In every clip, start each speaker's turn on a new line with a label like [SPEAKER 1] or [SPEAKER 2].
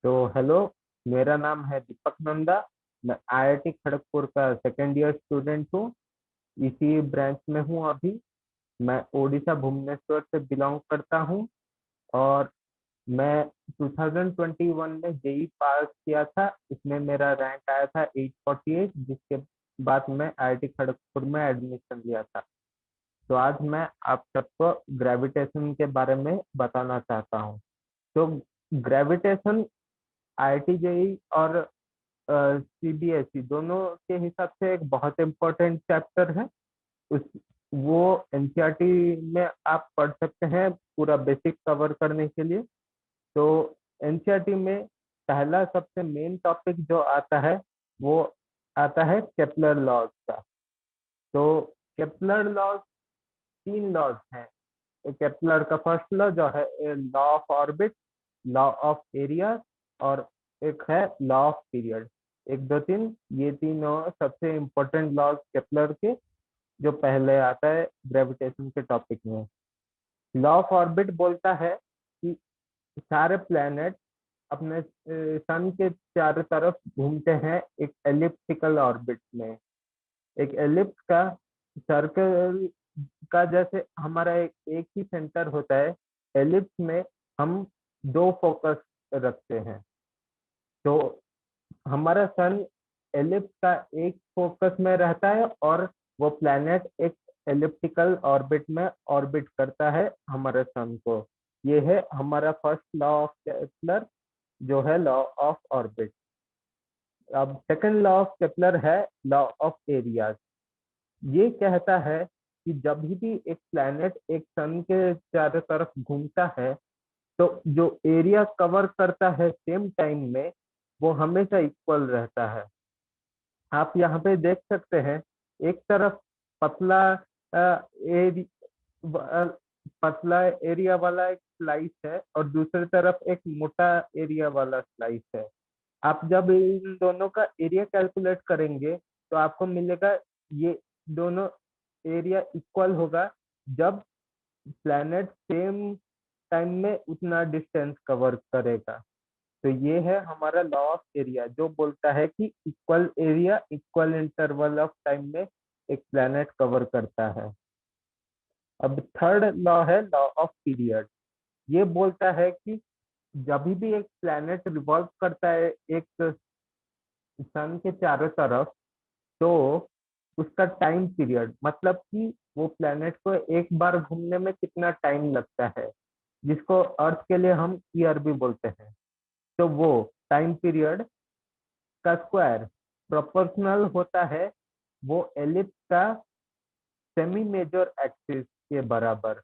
[SPEAKER 1] तो हेलो। मेरा नाम है दीपक नंदा। मैं आईआईटी खड़गपुर का सेकेंड ईयर स्टूडेंट हूँ। इसी ब्रांच में हूँ अभी। मैं ओडिशा भुवनेश्वर से बिलोंग करता हूँ। और मैं 2021 में जेई पास किया था। इसमें मेरा रैंक आया था 848, जिसके बाद मैं आईआईटी खड़गपुर में एडमिशन लिया था। तो आज मैं आप सबको ग्रेविटेशन के बारे में बताना चाहता हूँ। तो ग्रेविटेशन आईआईटी जेई और सीबीएसई दोनों के हिसाब से एक बहुत इम्पोर्टेंट चैप्टर है। उस वो एनसीईआरटी में आप पढ़ सकते हैं पूरा बेसिक कवर करने के लिए। तो एनसीईआरटी में पहला सबसे मेन टॉपिक जो आता है वो आता है केपलर लॉज का। तो केपलर लॉज तीन लॉज हैं। केपलर का फर्स्ट लॉ जो है law of orbit, law of area, और एक है लॉ ऑफ पीरियड। एक दो तीन, ये तीनों सबसे इम्पोर्टेंट लॉज केपलर के, जो पहले आता है ग्रेविटेशन के टॉपिक में। लॉ ऑफ ऑर्बिट बोलता है कि सारे प्लैनेट अपने सन के चारों तरफ घूमते हैं एक एलिप्टिकल ऑर्बिट में। एक एलिप्स का सर्कल का जैसे हमारा एक ही सेंटर होता है, एलिप्स में हम दो फोकस रखते हैं। तो हमारा सन एलिप्स का एक फोकस में रहता है, और वो प्लैनेट एक एलिप्टिकल ऑर्बिट में ऑर्बिट करता है हमारे सन को। ये है हमारा फर्स्ट लॉ ऑफ केपलर, जो है लॉ ऑफ ऑर्बिट। अब सेकंड लॉ ऑफ केपलर है लॉ ऑफ एरियाज। ये कहता है कि जब भी एक प्लैनेट एक सन के चारों तरफ घूमता है, तो जो एरिया कवर करता है सेम टाइम में, वो हमेशा इक्वल रहता है। आप यहाँ पे देख सकते हैं, एक तरफ पतला एरि, पतला एरिया वाला एक स्लाइस है, और दूसरी तरफ एक मोटा एरिया वाला स्लाइस है। आप जब इन दोनों का एरिया कैलकुलेट करेंगे, तो आपको मिलेगा ये दोनों एरिया इक्वल होगा जब प्लैनेट सेम टाइम में उतना डिस्टेंस कवर करेगा। तो ये है हमारा लॉ ऑफ एरिया, जो बोलता है कि equal area equal interval of time में एक प्लैनेट कवर करता है। अब थर्ड लॉ है लॉ ऑफ पीरियड। ये बोलता है कि जब भी एक प्लैनेट रिवॉल्व करता है एक सन के चारों तरफ, तो उसका टाइम पीरियड, मतलब कि वो प्लैनेट को एक बार घूमने में कितना टाइम लगता है, जिसको अर्थ के लिए हम ईयर भी बोलते हैं, तो वो टाइम पीरियड का स्क्वायर प्रोपोर्शनल होता है वो एलिप्स का सेमी मेजर एक्सिस के बराबर।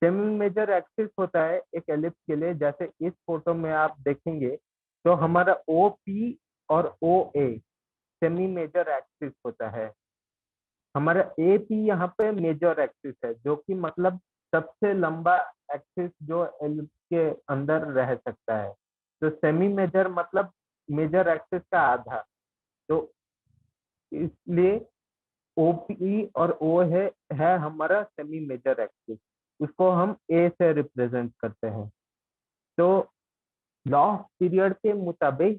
[SPEAKER 1] सेमी मेजर एक्सिस होता है एक एलिप्स के लिए, जैसे इस फोटो में आप देखेंगे, तो हमारा ओ पी और ओ ए सेमी मेजर एक्सिस होता है। हमारा ए पी यहाँ पे मेजर एक्सिस है, जो कि मतलब सबसे लंबा एक्सिस जो एलिप्स के अंदर रह सकता है। तो सेमी मेजर मतलब मेजर एक्सिस का आधा। तो इसलिए ओपी और ओ है हमारा सेमी मेजर एक्सिस। उसको हम ए से रिप्रेजेंट करते हैं। तो लॉ ऑफ पीरियड के मुताबिक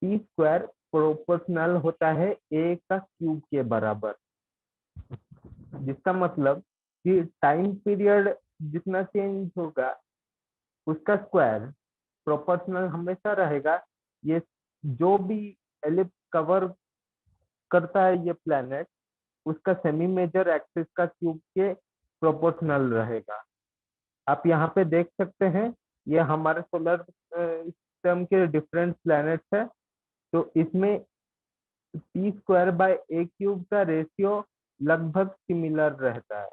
[SPEAKER 1] टी स्क्वायर प्रोपोर्शनल होता है ए का क्यूब के बराबर। जिसका मतलब कि टाइम पीरियड जितना चेंज होगा, उसका स्क्वायर प्रोपोर्शनल हमेशा रहेगा। ये जो भी एलिप्स कवर करता है ये प्लैनेट, उसका सेमी मेजर एक्सिस का क्यूब के प्रोपोर्शनल रहेगा। आप यहाँ पे देख सकते हैं, ये हमारे सोलर सिस्टम के डिफरेंट प्लैनेट्स है। तो इसमें T square by A cube का रेशियो लगभग सिमिलर रहता है,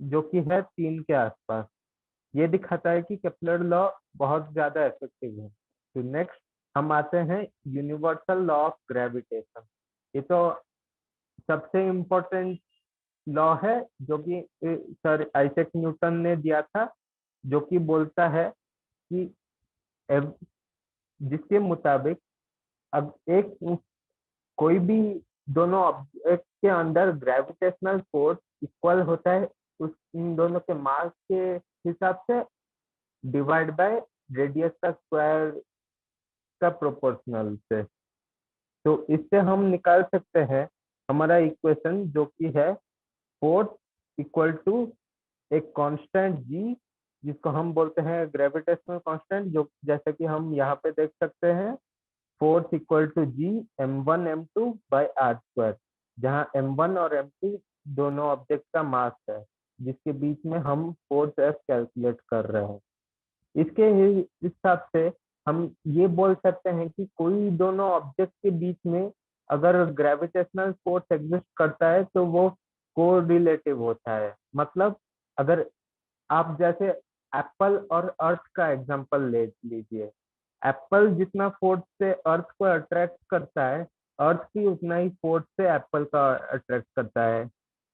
[SPEAKER 1] जो कि है 3 के आसपास। ये दिखाता है कि केपलर लॉ बहुत ज्यादा इफेक्टिव है। तो नेक्स्ट हम आते हैं यूनिवर्सल लॉ ऑफ ग्रेविटेशन। ये तो सबसे इम्पोर्टेंट लॉ है, जो कि सर आइजैक न्यूटन ने दिया था, जो कि बोलता है कि जिसके मुताबिक अब एक कोई भी दोनों ऑब्जेक्ट के अंदर ग्रेविटेशनल फोर्स इक्वल होता है उस इन दोनों के मास के हिसाब से, डिवाइड बाय रेडियस का स्क्वायर का प्रोपोर्शनल से। तो इससे हम निकाल सकते हैं हमारा इक्वेशन, जो कि है फोर्स इक्वल टू एक कांस्टेंट जी, जिसको हम बोलते हैं ग्रेविटेशनल कांस्टेंट, जो जैसे कि हम यहाँ पे देख सकते हैं, force equal to G m1 m2 by R square, जहाँ m1 और m2 दोनों ऑब्जेक्ट का मास है, जिसके बीच में हम फोर्स एफ कैलकुलेट कर रहे हैं। इसके हिसाब से हम ये बोल सकते हैं कि कोई दोनों ऑब्जेक्ट के बीच में अगर ग्रेविटेशनल फोर्स एग्जिस्ट करता है तो वो कोरिलेटिव होता है। मतलब अगर आप जैसे एप्पल और अर्थ का एग्जांपल ले लीजिए, एप्पल जितना फोर्स से अर्थ को अट्रैक्ट करता है, अर्थ भी उतना ही फोर्स से एप्पल का अट्रैक्ट करता है।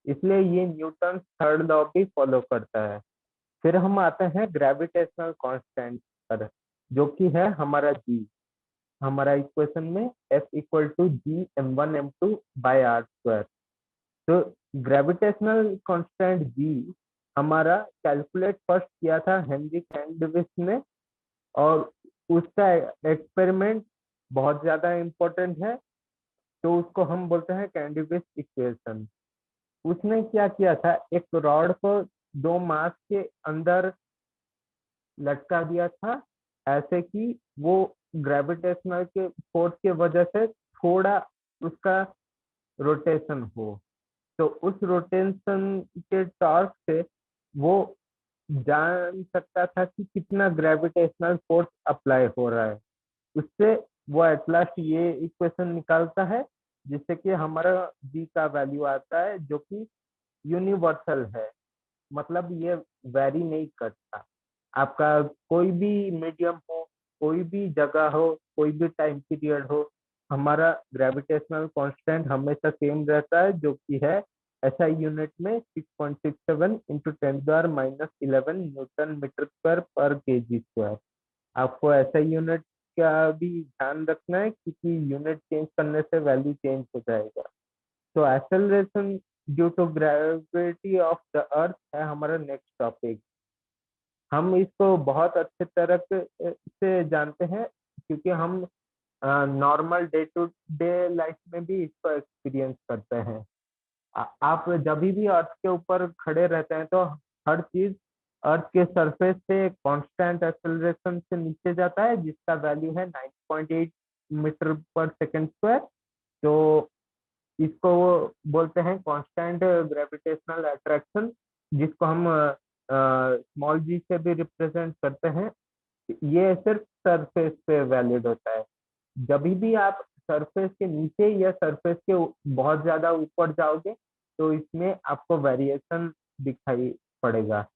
[SPEAKER 1] इसलिए ये न्यूटन थर्ड लॉ भी फॉलो करता है। फिर हम आते हैं ग्रेविटेशनल कांस्टेंट पर, जो कि है हमारा जी। हमारा इक्वेशन में F equal to G m1 m2 by R square. तो ग्रेविटेशनल कांस्टेंट जी हमारा कैलकुलेट फर्स्ट किया था हेनरी कैंडिविस ने, और उसका एक्सपेरिमेंट बहुत ज्यादा इम्पोर्टेंट है, तो उसको हम बोलते हैं कैंडिविस इक्वेशन। उसने क्या किया था, एक रॉड को दो मास के अंदर लटका दिया था, ऐसे कि वो ग्रेविटेशनल के फोर्स के वजह से थोड़ा उसका रोटेशन हो। तो उस रोटेशन के टॉर्क से वो जान सकता था कि कितना ग्रेविटेशनल फोर्स अप्लाई हो रहा है। उससे वो एट लास्ट ये इक्वेशन निकालता है, जिससे कि हमारा जी का वैल्यू आता है, जो कि यूनिवर्सल है। मतलब ये वेरी नहीं करता, आपका कोई भी मीडियम हो, कोई भी जगह हो, कोई भी टाइम पीरियड हो, हमारा ग्रेविटेशनल कांस्टेंट हमेशा सेम रहता है, जो कि है एसआई यूनिट में 6.67 इंटू 10⁻11 न्यूटन मीटर स्क्वायर पर केजी स्क्वायर। आपको एसआई यूनिट का भी ध्यान रखना है, क्योंकि यूनिट चेंज करने से वैल्यू चेंज हो जाएगा। तो acceleration due to gravity of the earth है हमारा नेक्स्ट टॉपिक। हम इसको बहुत अच्छे तरह से जानते हैं, क्योंकि हम normal day to day life में भी इसको एक्सपीरियंस करते हैं। आप जब भी अर्थ के ऊपर खड़े रहते हैं तो हर चीज अर्थ के सरफेस से कांस्टेंट एक्सेलरेशन से नीचे जाता है, जिसका वैल्यू है 9.8 मीटर पर सेकंड स्क्वायर। तो इसको वो बोलते हैं कांस्टेंट ग्रेविटेशनल अट्रैक्शन, जिसको हम स्मॉल जी से भी रिप्रेजेंट करते हैं। ये सिर्फ सरफेस पे वैलिड होता है। जब भी आप सरफेस के नीचे या सरफेस के बहुत ज्यादा ऊपर जाओगे, तो इसमें आपको वेरिएशन दिखाई पड़ेगा।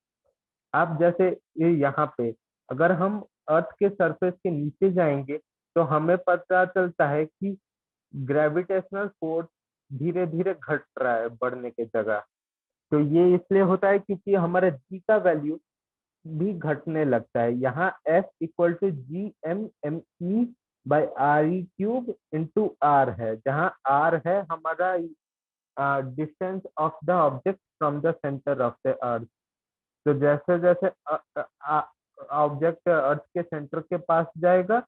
[SPEAKER 1] आप जैसे यहाँ पे अगर हम अर्थ के सरफेस के नीचे जाएंगे, तो हमें पता चलता है कि ग्रेविटेशनल फोर्स धीरे धीरे घट रहा है बढ़ने के जगह। तो ये इसलिए होता है क्योंकि हमारा जी का वैल्यू भी घटने लगता है। यहाँ F equal to g m m e by R E cube into R है, जहाँ आर है हमारा distance of the object from the centre of the earth. तो जैसे जैसे ऑब्जेक्ट अर्थ के सेंटर के पास जाएगा,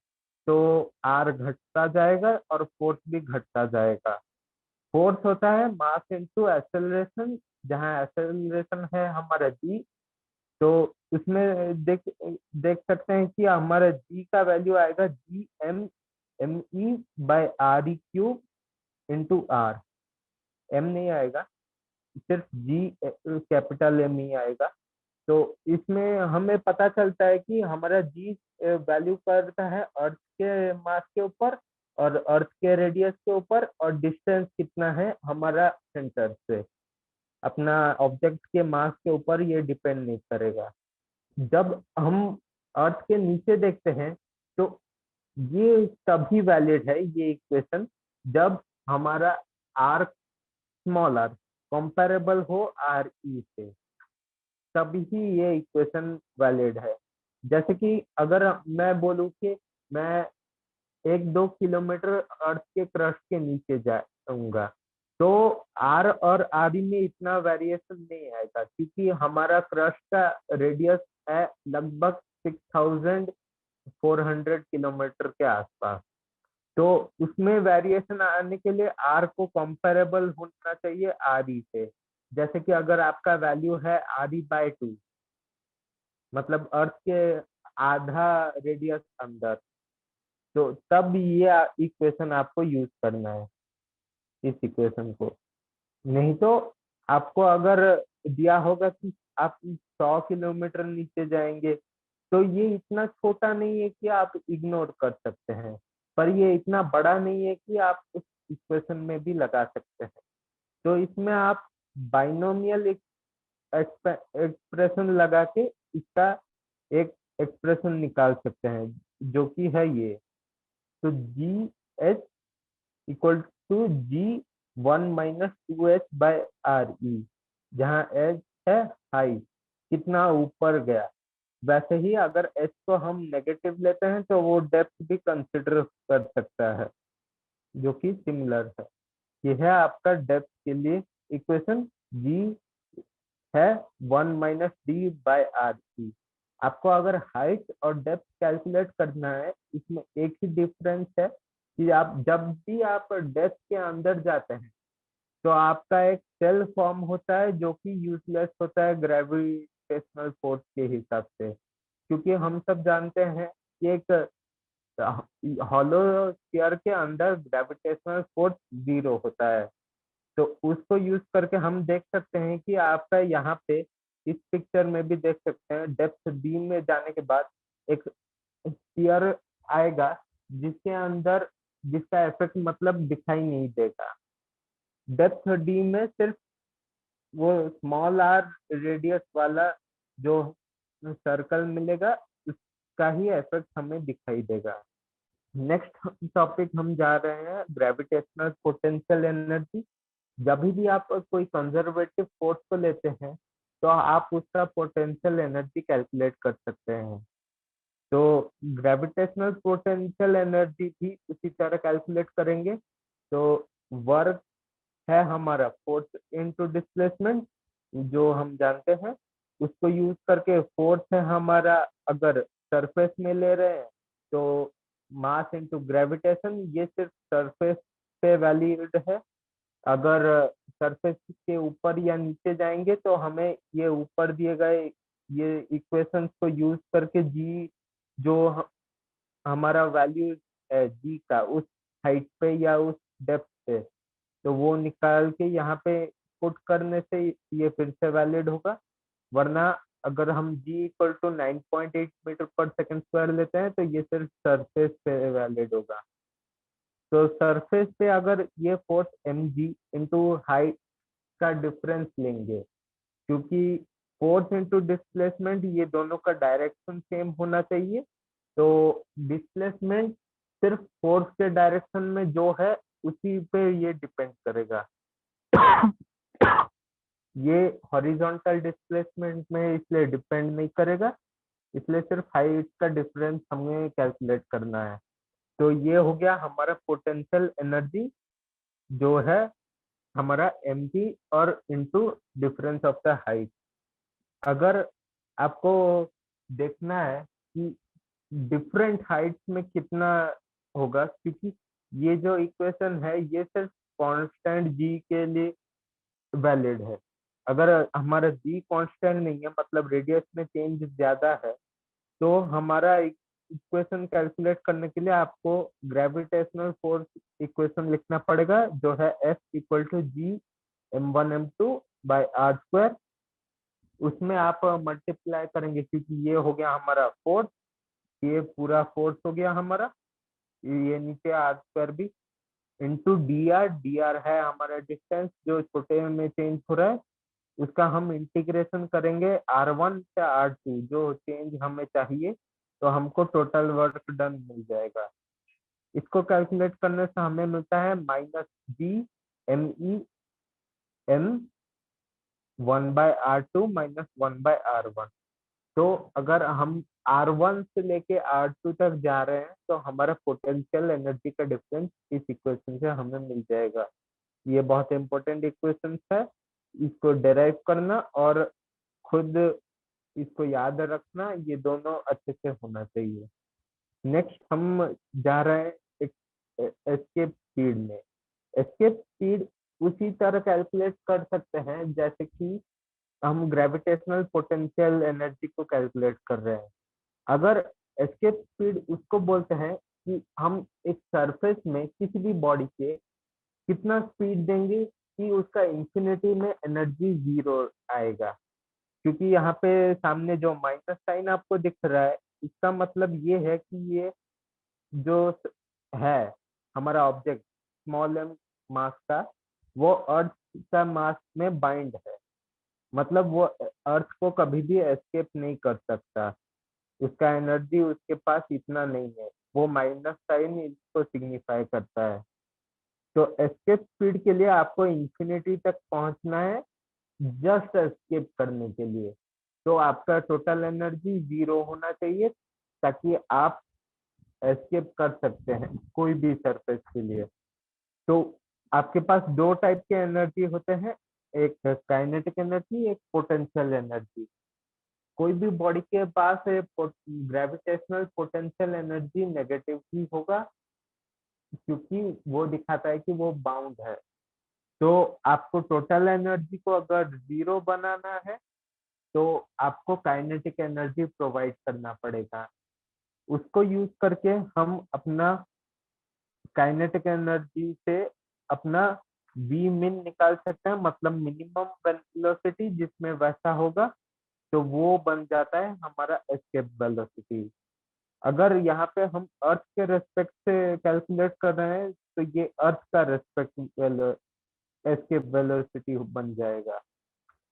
[SPEAKER 1] तो आर घटता जाएगा और फोर्स भी घटता जाएगा। फोर्स होता है मास इनटू एक्सेलरेशन, जहाँ एक्सेलरेशन है हमारा जी। तो उसमें देख देख सकते हैं कि हमारा जी का वैल्यू आएगा g m m e by R E cube into R. M नहीं आएगा, सिर्फ जी कैपिटल एम ही आएगा। तो इसमें हमें पता चलता है कि हमारा जी वैल्यू करता है अर्थ के मास के ऊपर और अर्थ के रेडियस के ऊपर, और डिस्टेंस कितना है हमारा सेंटर से। अपना ऑब्जेक्ट के मास के ऊपर ये डिपेंड नहीं करेगा। जब हम अर्थ के नीचे देखते हैं, तो ये तभी वैलिड है ये इक्वेशन, जब हमारा आर स्मॉल आर कंपेरेबल हो आर ई से, तभी ये इक्वेशन वैलिड है। जैसे कि अगर मैं बोलूँ कि मैं 1-2 किलोमीटर अर्थ के क्रस्ट के नीचे जाऊंगा, तो आर और आर में इतना वेरिएशन नहीं आएगा, क्योंकि हमारा क्रस्ट का रेडियस है लगभग 6000 400 किलोमीटर के आसपास। तो उसमें वेरिएशन आने के लिए आर को कंपेरेबल होना चाहिए आर ई से। जैसे कि अगर आपका वैल्यू है आर ई बाय 2, मतलब अर्थ के आधा रेडियस अंदर, तो तब ये इक्वेशन आपको यूज करना है, इस इक्वेशन को। नहीं तो आपको अगर दिया होगा कि आप 100 किलोमीटर नीचे जाएंगे, तो ये इतना छोटा नहीं है कि आप इग्नोर कर सकते हैं, पर ये इतना बड़ा नहीं है कि आप उस इक्वेशन में भी लगा सकते हैं। तो इसमें आप बाइनोमियल एक्सप्रेशन लगा के इसका एक एक्सप्रेशन निकाल सकते हैं, जो कि है ये। तो जी H equal to G1 - 2h/RE, जहाँ h है हाई, कितना ऊपर गया। वैसे ही अगर h को हम नेगेटिव लेते हैं तो वो डेप्थ भी कंसिडर कर सकता है, जो कि सिमिलर है। ये है आपका डेप्थ के लिए इक्वेशन। G है 1 - D/RE। आपको अगर हाइट और डेप्थ कैलकुलेट करना है, इसमें एक ही डिफरेंस है कि आप जब भी आप डेप्थ के अंदर जाते हैं तो आपका एक सेल फॉर्म होता है जो कि यूजलेस होता है ग्रेविटेशनल फोर्स के हिसाब से। क्योंकि हम सब जानते हैं कि एक हॉलो स्फीयर के अंदर ग्रेविटेशनल फोर्स 0 होता है। तो उसको यूज करके हम देख सकते हैं कि आपका यहाँ पे इस पिक्चर में भी देख सकते हैं, डेप्थ डी में जाने के बाद एक स्फीयर आएगा जिसके अंदर, जिसका इफेक्ट मतलब दिखाई नहीं देगा। डेप्थ डी में सिर्फ वो स्मॉल आर रेडियस वाला जो सर्कल मिलेगा, उसका ही इफेक्ट हमें दिखाई देगा। नेक्स्ट टॉपिक हम जा रहे हैं ग्रेविटेशनल पोटेंशियल एनर्जी। जब भी आप कोई कंजर्वेटिव फोर्स को लेते हैं तो आप उसका पोटेंशियल एनर्जी कैलकुलेट कर सकते हैं। तो ग्रेविटेशनल पोटेंशियल एनर्जी भी उसी तरह कैलकुलेट करेंगे। तो वर्क है हमारा फोर्स इनटू डिस्प्लेसमेंट, जो हम जानते हैं। उसको यूज करके फोर्स है हमारा, अगर सरफेस में ले रहे हैं तो मास इनटू ग्रेविटेशन, ये सिर्फ सरफेस पे वैलिड है। अगर सरफेस के ऊपर या नीचे जाएंगे तो हमें ये ऊपर दिए गए ये इक्वेशंस को यूज करके जी, जो हमारा वैल्यू है जी का उस हाइट पे या उस डेप्थ पे, तो वो निकाल के यहाँ पे पुट करने से ये फिर से वैलिड होगा। वरना अगर हम जी इक्वल टू 9.8 मीटर पर सेकंड स्क्वायर लेते हैं तो ये सिर्फ सरफेस पे वैलिड होगा। तो सरफेस पे अगर ये force M G into height का डिफरेंस लेंगे, क्योंकि फोर्स इंटू डिस्प्लेसमेंट ये दोनों का डायरेक्शन सेम होना चाहिए। तो डिस्प्लेसमेंट सिर्फ फोर्स के डायरेक्शन में जो है उसी पे ये डिपेंड करेगा। ये हॉरिजॉन्टल डिस्प्लेसमेंट में इसलिए डिपेंड नहीं करेगा, इसलिए सिर्फ हाइट का डिफरेंस हमें कैलकुलेट करना है। तो ये हो गया हमारा पोटेंशियल एनर्जी, जो है हमारा एम जी और into difference of the height. अगर आपको देखना है कि डिफरेंट हाइट्स में कितना होगा, क्योंकि ये जो इक्वेशन है ये सिर्फ कांस्टेंट जी के लिए वैलिड है। अगर हमारा जी कांस्टेंट नहीं है, मतलब रेडियस में चेंज ज्यादा है, तो हमारा इक्वेशन कैलकुलेट करने के लिए आपको ग्रेविटेशनल फोर्स इक्वेशन लिखना पड़ेगा, जो है F equal to G m1m2/r²। उसमें आप मल्टीप्लाई करेंगे, क्योंकि ये हो गया हमारा फोर्स, ये पूरा फोर्स हो गया हमारा, ये नीचे r² भी, इंटू डी आर है हमारा डिस्टेंस जो छोटे में चेंज हो रहा है। उसका हम इंटीग्रेशन करेंगे R1 से R2, जो चेंज हमें चाहिए, तो हमको टोटल वर्क डन मिल जाएगा। इसको कैलकुलेट करने से हमें मिलता है -GME_m1/R2 - 1/R1। तो अगर हम R1 से लेके R2 तक जा रहे हैं तो हमारा पोटेंशियल एनर्जी का डिफरेंस इस इक्वेशन से हमें मिल जाएगा। ये बहुत इंपॉर्टेंट इक्वेशन है, इसको डेराइव करना और खुद इसको याद रखना, ये दोनों अच्छे से होना चाहिए। नेक्स्ट हम जा रहे हैं एक एस्केप स्पीड में। एस्केप स्पीड उसी तरह कैलकुलेट कर सकते हैं जैसे कि हम ग्रेविटेशनल पोटेंशियल एनर्जी को कैलकुलेट कर रहे हैं। अगर एस्केप स्पीड उसको बोलते हैं कि हम एक सरफेस में किसी भी बॉडी के कितना स्पीड देंगे कि उसका इंफिनिटी में एनर्जी जीरो आएगा। क्योंकि यहाँ पे सामने जो माइनस साइन आपको दिख रहा है, इसका मतलब ये है कि ये जो है हमारा ऑब्जेक्ट स्मॉल एम मास का, वो अर्थ का मास में बाइंड है। मतलब वो अर्थ को कभी भी एस्केप नहीं कर सकता, उसका एनर्जी उसके पास इतना नहीं है। वो माइनस साइन इसको सिग्निफाई करता है। तो एस्केप स्पीड के लिए आपको इंफिनिटी तक पहुंचना है जस्ट एस्केप करने के लिए। तो आपका टोटल एनर्जी जीरो होना चाहिए ताकि आप एस्केप कर सकते हैं कोई भी सरफेस के लिए। तो आपके पास दो टाइप के एनर्जी होते हैं, एक काइनेटिक एनर्जी, एक पोटेंशियल एनर्जी। कोई भी बॉडी के पास ग्रेविटेशनल पोटेंशियल एनर्जी नेगेटिव ही होगा, क्योंकि वो दिखाता है कि वो बाउंड है। तो आपको टोटल एनर्जी को अगर जीरो बनाना है तो आपको काइनेटिक एनर्जी प्रोवाइड करना पड़ेगा। उसको यूज करके हम अपना काइनेटिक एनर्जी से अपना वी मिन निकाल सकते हैं, मतलब मिनिमम वेलोसिटी जिसमें वैसा होगा, तो वो बन जाता है हमारा एस्केप वेलोसिटी। अगर यहाँ पे हम अर्थ के रेस्पेक्ट से कैलकुलेट कर रहे हैं तो ये अर्थ का रेस्पेक्ट एस्केप वेलोसिटी बन जाएगा।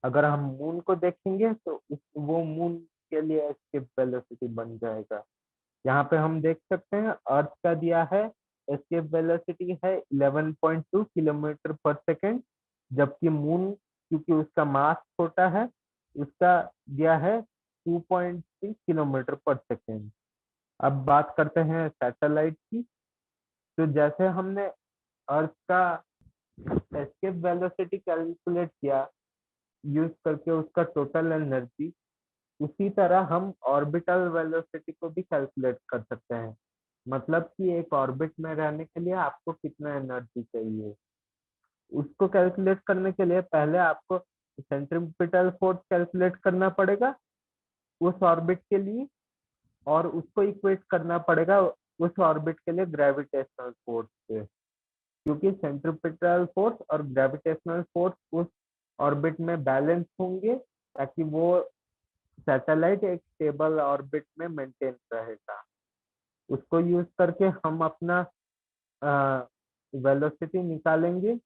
[SPEAKER 1] अगर हम मून को देखेंगे तो वो मून के लिए एस्केप वेलोसिटी बन जाएगा। यहाँ पे हम देख सकते हैं अर्थ का दिया है एस्केप वेलोसिटी है 11.2 किलोमीटर पर सेकेंड, जबकि मून क्योंकि उसका मास छोटा है उसका दिया है 2.6 किलोमीटर पर सेकेंड। अब बात करते हैं सैटेलाइट की। तो जैसे हमने अर्थ का एस्केप वेलोसिटी कैलकुलेट किया यूज करके उसका टोटल एनर्जी, उसी तरह हम ऑर्बिटल वेलोसिटी को भी कैलकुलेट कर सकते हैं। मतलब कि एक ऑर्बिट में रहने के लिए आपको कितना एनर्जी चाहिए, उसको कैलकुलेट करने के लिए पहले आपको सेंट्रीपिटल फोर्स कैलकुलेट करना पड़ेगा उस ऑर्बिट के लिए, और उसको इक्वेट करना पड़ेगा उस ऑर्बिट के लिए ग्रेविटेशनल फोर्स से। क्योंकि सेंट्रीपिटल फोर्स और ग्रेविटेशनल फोर्स उस ऑर्बिट में बैलेंस होंगे ताकि वो सैटेलाइट एक स्टेबल ऑर्बिट में मेंटेन रहेगा। उसको यूज करके हम अपना वेलोसिटी निकालेंगे।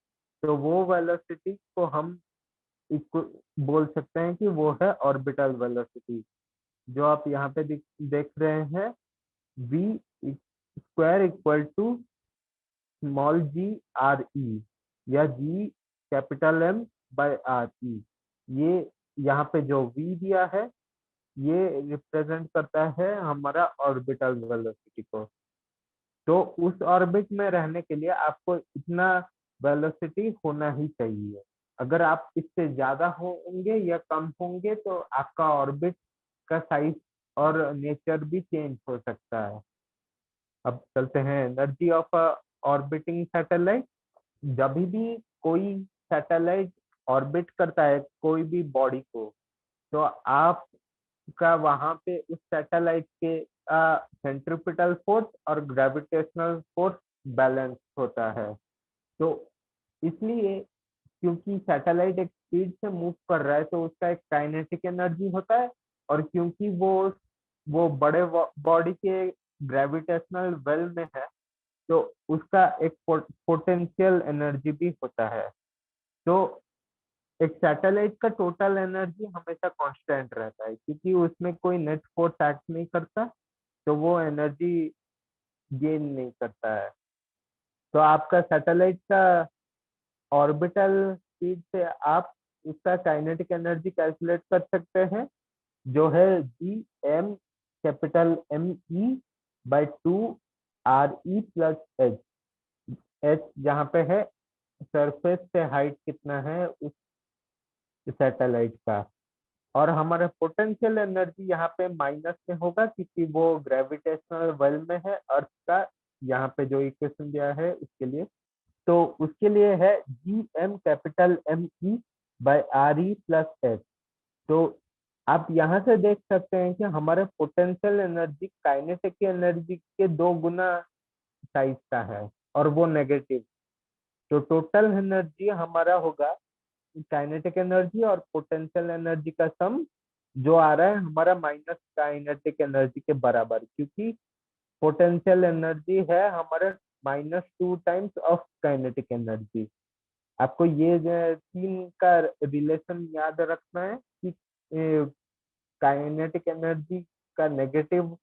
[SPEAKER 1] तो वो वेलोसिटी को हम बोल सकते हैं कि वो है ऑर्बिटल वेलोसिटी, जो आप यहाँ पे देख रहे हैं। V square equal to small G R E या G capital M by R E. ये यहाँ पे जो वी दिया है ये रिप्रेजेंट करता है हमारा ऑर्बिटल वेलोसिटी को। तो उस ऑर्बिट में रहने के लिए आपको इतना वेलोसिटी होना ही चाहिए। अगर आप इससे ज्यादा होंगे या कम होंगे तो आपका ऑर्बिट का साइज और नेचर भी चेंज हो सकता है। अब चलते हैं एनर्जी ऑफ ऑर्बिटिंग सैटेलाइट। जब भी कोई सैटेलाइट ऑर्बिट करता है कोई भी बॉडी को, तो आपका वहां पे उस सैटेलाइट के सेंट्रिपिटल फोर्स और ग्रेविटेशनल फोर्स बैलेंस होता है। तो इसलिए क्योंकि सैटेलाइट एक स्पीड से मूव कर रहा है तो उसका एक काइनेटिक एनर्जी होता है, और क्योंकि वो बड़े बॉडी के ग्रेविटेशनल वेल में है तो उसका एक पोटेंशियल एनर्जी भी होता है। तो एक सैटेलाइट का टोटल एनर्जी हमेशा कांस्टेंट रहता है क्योंकि उसमें कोई नेट फोर्स एक्ट नहीं करता, तो वो एनर्जी गेन नहीं करता है। तो आपका सैटेलाइट का ऑर्बिटल स्पीड से आप उसका काइनेटिक एनर्जी कैलकुलेट कर सकते हैं, जो है G M capital M E by 2 R E plus H. H जहाँ पे है सरफेस से हाइट कितना है उस सैटेलाइट का। और हमारा पोटेंशियल एनर्जी यहाँ पे माइनस में होगा क्योंकि वो ग्रेविटेशनल वेल में है अर्थ का, यहाँ पे जो इक्वेशन दिया है उसके लिए। तो उसके लिए है G M capital M E by R E plus H. तो आप यहाँ से देख सकते हैं कि हमारे पोटेंशियल एनर्जी काइनेटिक एनर्जी के 2 गुना साइज का है और वो नेगेटिव। तो टोटल एनर्जी हमारा होगा काइनेटिक एनर्जी और पोटेंशियल एनर्जी का सम, जो आ रहा है हमारा माइनस काइनेटिक एनर्जी के बराबर, क्योंकि पोटेंशियल एनर्जी है हमारे -2 टाइम्स ऑफ काइनेटिक एनर्जी। आपको ये जो 3 का रिलेशन याद रखना है कि काइनेटिक एनर्जी का नेगेटिव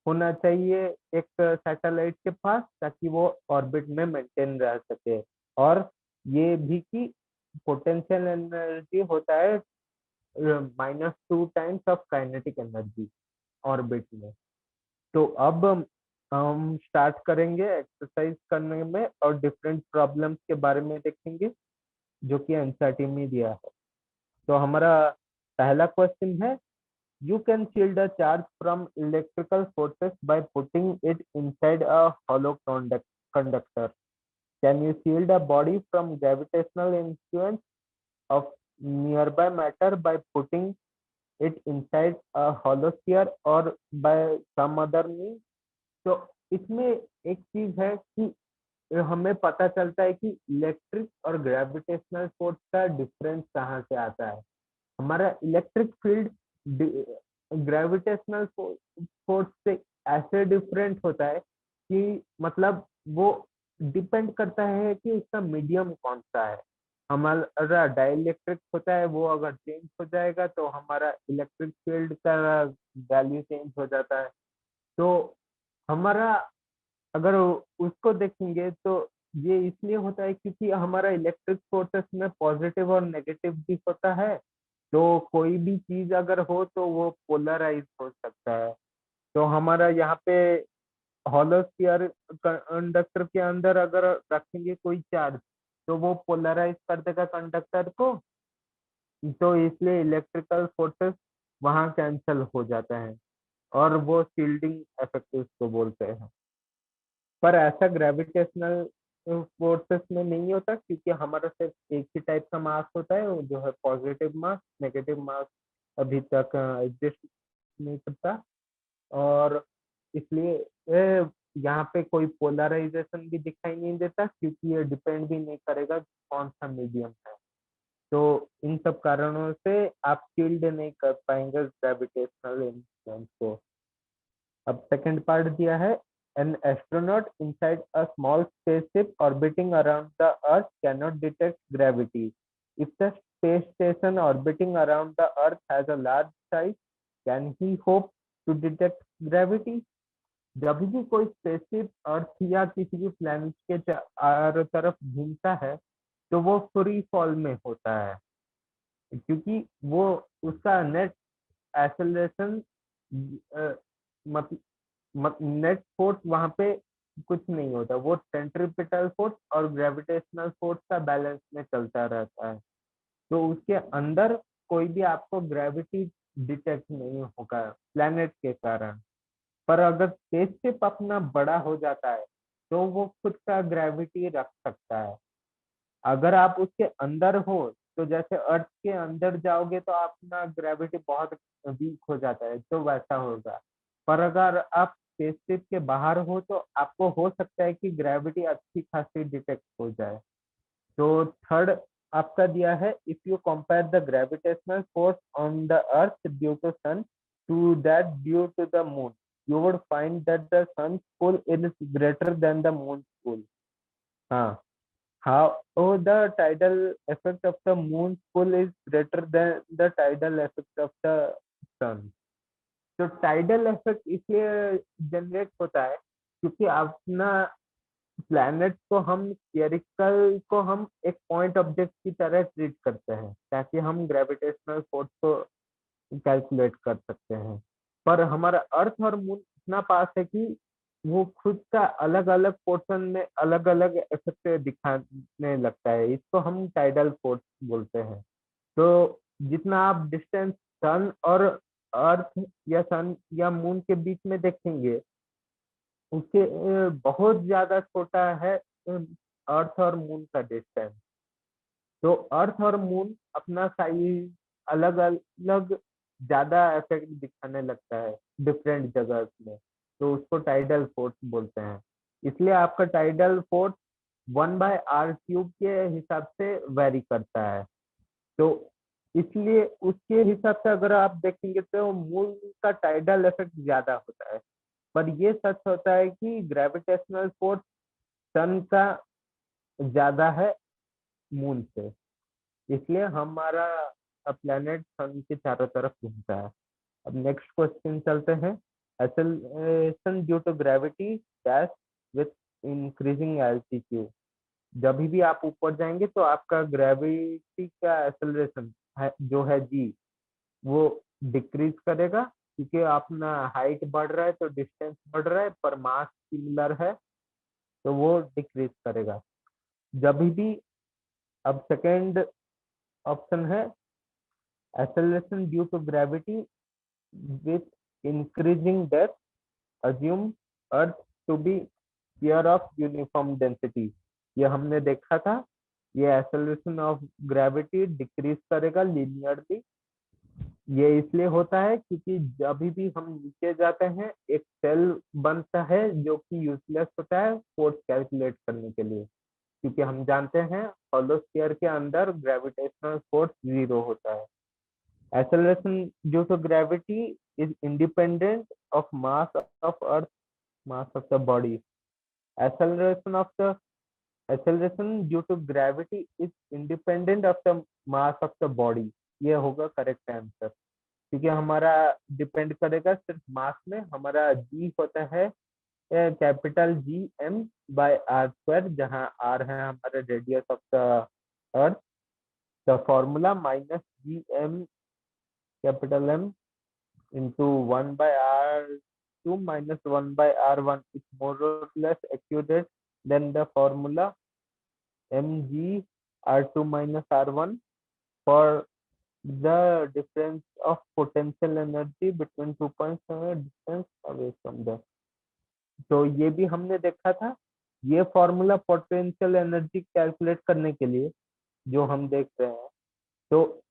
[SPEAKER 1] होना चाहिए एक सैटेलाइट के पास, ताकि वो ऑर्बिट में मेंटेन रह सके। और ये भी कि पोटेंशियल एनर्जी होता है -2 times of kinetic energy orbit में। तो अब हम स्टार्ट करेंगे एक्सरसाइज करने में और डिफरेंट प्रॉब्लम्स के बारे में देखेंगे जो कि एनसीईआरटी में दिया है। तो हमारा पहला क्वेश्चन है, you can shield a charge from electrical forces by putting it inside a hollow conductor. Can you shield a body from gravitational influence of nearby matter by putting it inside a hollow sphere or by some other means? तो इसमें एक चीज है कि हमें पता चलता है कि इलेक्ट्रिक और ग्रेविटेशनल फोर्स का डिफरेंस कहाँ से आता है। हमारा इलेक्ट्रिक फील्ड ग्रेविटेशनल फोर्स से ऐसे डिफरेंट होता है कि मतलब वो डिपेंड करता है कि उसका मीडियम कौन सा है। हमारा डाइलेक्ट्रिक होता है, वो अगर चेंज हो जाएगा तो हमारा इलेक्ट्रिक फील्ड का वैल्यू चेंज हो जाता है। तो हमारा अगर उसको देखेंगे तो ये इसलिए होता है क्योंकि हमारा इलेक्ट्रिक फोर्सेस में पॉजिटिव और नेगेटिव भी होता है। तो कोई भी चीज अगर हो तो वो पोलराइज हो सकता है। तो हमारा यहाँ पे हॉलो स्फीयर कंडक्टर के अंदर अगर रखेंगे कोई चार्ज तो वो पोलराइज कर देगा कंडक्टर को। तो इसलिए इलेक्ट्रिकल फोर्सेस वहां कैंसल हो जाता है और वो शील्डिंग इफेक्ट उसको बोलते हैं। पर ऐसा ग्रेविटेशनल फोर्सेस में नहीं होता क्योंकि हमारा सिर्फ एक ही टाइप का मास होता है, वो जो है पॉजिटिव मास। नेगेटिव मास अभी तक एग्जिस्ट नहीं करता और इसलिए यहाँ पे कोई पोलराइजेशन भी दिखाई नहीं देता क्योंकि ये डिपेंड भी नहीं करेगा कौन सा मीडियम है। तो इन सब कारणों से आप फील्ड नहीं कर पाएंगे ग्रेविटेशनल इन्फ्लुएंस को। अब सेकंड पार्ट दिया है, an astronaut inside a small spaceship orbiting around the earth cannot detect gravity. If the space station orbiting around the earth has a large size, can he hope to detect gravity? जब भी कोई spaceship अर्थ या किसी भी planet के चारों तरफ घूमता है तो वो फ्री फॉल में होता है क्योंकि वो उसका नेट एक्सेलरेशन नेट फोर्स वहां पे कुछ नहीं होता। वो सेंट्रीपिटल फोर्स और ग्रेविटेशनल फोर्स का बैलेंस में चलता रहता है। तो उसके अंदर कोई भी आपको ग्रेविटी डिटेक्ट नहीं होगा प्लैनेट के कारण। पर अगर स्पेसशिप अपना बड़ा हो जाता है तो वो खुद का ग्रेविटी रख सकता है। अगर आप उसके अंदर हो तो जैसे अर्थ के अंदर जाओगे तो अपना ग्रेविटी बहुत वीक हो जाता है, तो वैसा होगा। पर अगर आप स्पेसशिप के बाहर हो तो आपको हो सकता है कि ग्रेविटी अच्छी खासी डिटेक्ट हो जाए। तो थर्ड आपका दिया है, if you compare the gravitational force on the earth due to sun to that due to the moon, you would find that the sun pull is greater than the moon pull. हाँ, how the tidal effect of the moon's pull is greater than the tidal effect of the sun। तो tidal effect इसलिए generate होता है क्योंकि अपना planet को हम spherical को हम एक पॉइंट ऑब्जेक्ट की तरह ट्रीट करते हैं ताकि हम ग्रेविटेशनल फोर्स को कैलकुलेट कर सकते हैं। पर हमारा अर्थ और मून इतना पास है कि वो खुद का अलग अलग पोर्शन में अलग अलग इफेक्ट दिखाने लगता है। इसको हम टाइडल फोर्स बोलते हैं। तो जितना आप डिस्टेंस सन और अर्थ या सन या मून के बीच में देखेंगे, उसके बहुत ज्यादा छोटा है अर्थ और मून का डिस्टेंस। तो अर्थ और मून अपना साइज अलग अलग ज्यादा इफेक्ट दिखाने लगता है डिफरेंट जगह में, तो उसको टाइडल फोर्स बोलते हैं। इसलिए आपका टाइडल फोर्स 1/r³ के हिसाब से वेरी करता है। तो इसलिए उसके हिसाब से अगर आप देखेंगे तो मून का टाइडल इफेक्ट ज्यादा होता है। पर ये सच होता है कि ग्रेविटेशनल फोर्स सन का ज्यादा है मून से, इसलिए हमारा प्लेनेट सन के चारों तरफ घूमता है। अब नेक्स्ट क्वेश्चन चलते हैं। Acceleration due to gravity dash with increasing altitude. जब भी आप ऊपर जाएंगे तो आपका ग्रेविटी का एक्सेलरेशन है जो है जी, वो डिक्रीज करेगा, क्योंकि अपना हाइट बढ़ रहा है तो डिस्टेंस बढ़ रहा है, पर मास सिमिलर है तो वो डिक्रीज करेगा। जब भी अब सेकेंड ऑप्शन है acceleration due to gravity with increasing depth, assume earth to be sphere of uniform density। ये हमने देखा था, ये acceleration of gravity डिक्रीज करेगा linearly। ये इसलिए होता है क्योंकि जब भी हम नीचे जाते हैं एक सेल बनता है जो कि यूजलेस होता है फोर्स कैलकुलेट करने के लिए, क्योंकि हम जानते हैं होलो स्फीयर के अंदर ग्रेविटेशनल फोर्स 0 होता है। Acceleration due to gravity is independent of mass of Earth, mass of the body. Acceleration of the acceleration due to gravity is independent of the mass of the body। ये होगा correct answer, क्योंकि हमारा depend करेगा सिर्फ मास में। हमारा जी होता है कैपिटल G m/r², जहाँ आर है हमारा radius of the earth. The formula -Gm capital M into 1/r² minus 1/r1 is more or less accurate than the formula mg(r2 minus r1) for the difference of potential energy between 2 points distance away from the। तो ये भी हमने देखा था, ये formula potential energy calculate करने के लिए जो हम देख रहे हैं, तो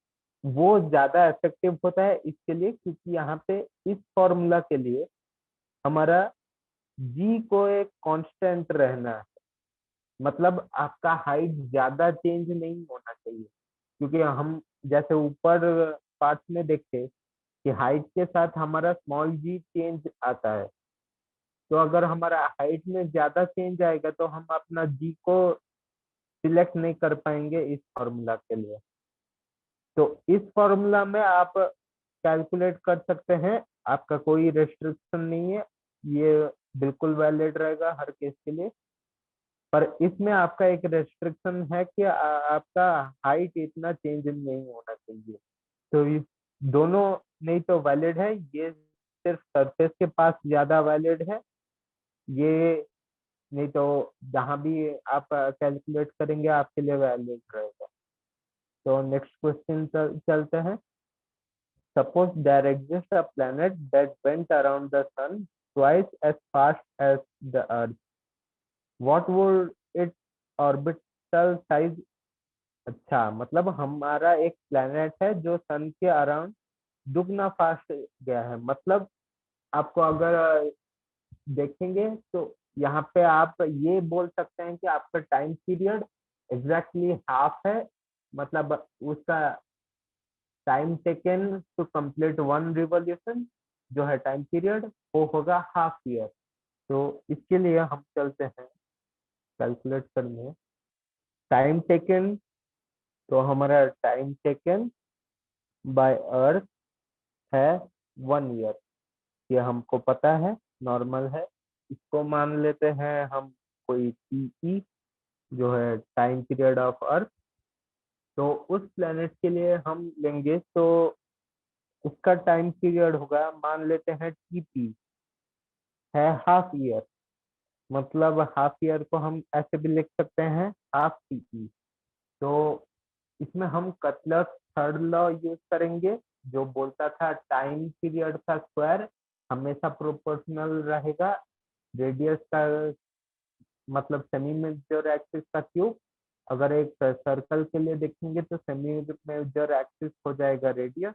[SPEAKER 1] वो ज्यादा इफेक्टिव होता है इसके लिए, क्योंकि यहाँ पे इस फॉर्मूला के लिए हमारा जी को एक कांस्टेंट रहना है। मतलब आपका हाइट ज्यादा चेंज नहीं होना चाहिए, क्योंकि हम जैसे ऊपर पार्ट में देखते कि हाइट के साथ हमारा स्मॉल जी चेंज आता है। तो अगर हमारा हाइट में ज्यादा चेंज आएगा तो हम अपना जी को सिलेक्ट नहीं कर पाएंगे इस फॉर्मूला के लिए। तो इस फॉर्मूला में आप कैलकुलेट कर सकते हैं, आपका कोई रेस्ट्रिक्शन नहीं है, ये बिल्कुल वैलिड रहेगा हर केस के लिए। पर इसमें आपका एक रेस्ट्रिक्शन है कि आपका हाइट इतना चेंज नहीं होना चाहिए। तो ये दोनों नहीं तो वैलिड है, ये सिर्फ सरफेस के पास ज्यादा वैलिड है, ये नहीं तो जहां भी आप कैलकुलेट करेंगे आपके लिए वैलिड रहेगा। तो नेक्स्ट क्वेश्चन चलते हैं। Suppose there exists a planet that went around the sun twice as fast as the Earth. What would its orbital size? अच्छा, मतलब हमारा एक प्लेनेट है जो सन के अराउंड दुगना फास्ट गया है। मतलब आपको अगर देखेंगे तो यहाँ पे आप ये बोल सकते हैं कि आपका टाइम पीरियड एग्जैक्टली हाफ है। मतलब उसका time taken to complete one revolution जो है टाइम पीरियड, वो होगा हाफ ईयर। तो इसके लिए हम चलते हैं कैलकुलेट करने टाइम टेकन। तो हमारा टाइम टेकन बाय अर्थ है 1 ईयर, ये हमको पता है, नॉर्मल है। इसको मान लेते हैं हम कोई टी जो है टाइम पीरियड ऑफ अर्थ। तो उस प्लेनेट के लिए हम लेंगे तो उसका टाइम पीरियड होगा, मान लेते हैं टीपी है हाफ ईयर। मतलब हाफ ईयर को हम ऐसे भी लिख सकते हैं हाफ टीपी। तो इसमें हम कटलर्स थर्ड लॉ यूज करेंगे, जो बोलता था टाइम पीरियड का स्क्वायर हमेशा प्रोपोर्शनल रहेगा रेडियस का, मतलब सेमी मेजर एक्सिस का क्यूब। अगर एक सर्कल के लिए देखेंगे तो सेमी मेजर एक्सिस हो जाएगा रेडियस।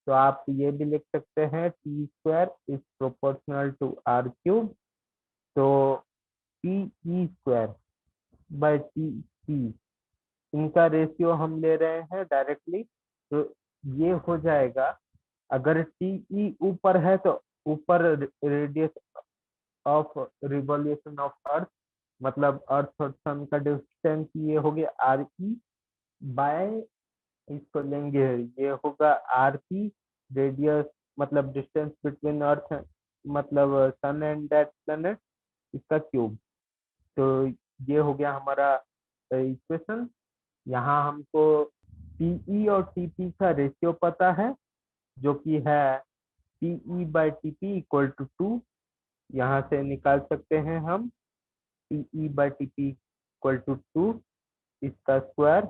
[SPEAKER 1] तो आप ये भी लिख सकते हैं T square is proportional to R cube. तो T E square by T T, इनका रेशियो हम ले रहे हैं डायरेक्टली, तो ये हो जाएगा, अगर टी ई ऊपर है तो ऊपर radius of revolution of earth, मतलब अर्थ और सन का डिस्टेंस ये हो गया आर ई बाय, इसको लेंगे ये होगा आर पी, रेडियस मतलब डिस्टेंस बिटवीन अर्थ मतलब सन एंड दैट प्लेनेट, इसका क्यूब। तो ये हो गया हमारा इक्वेशन। यहाँ हमको टीई और टीपी का रेशियो पता है, जो कि है TE by TP equal to 2। यहाँ से निकाल सकते हैं हम TE by TP equal to 2 इसका स्क्वायर।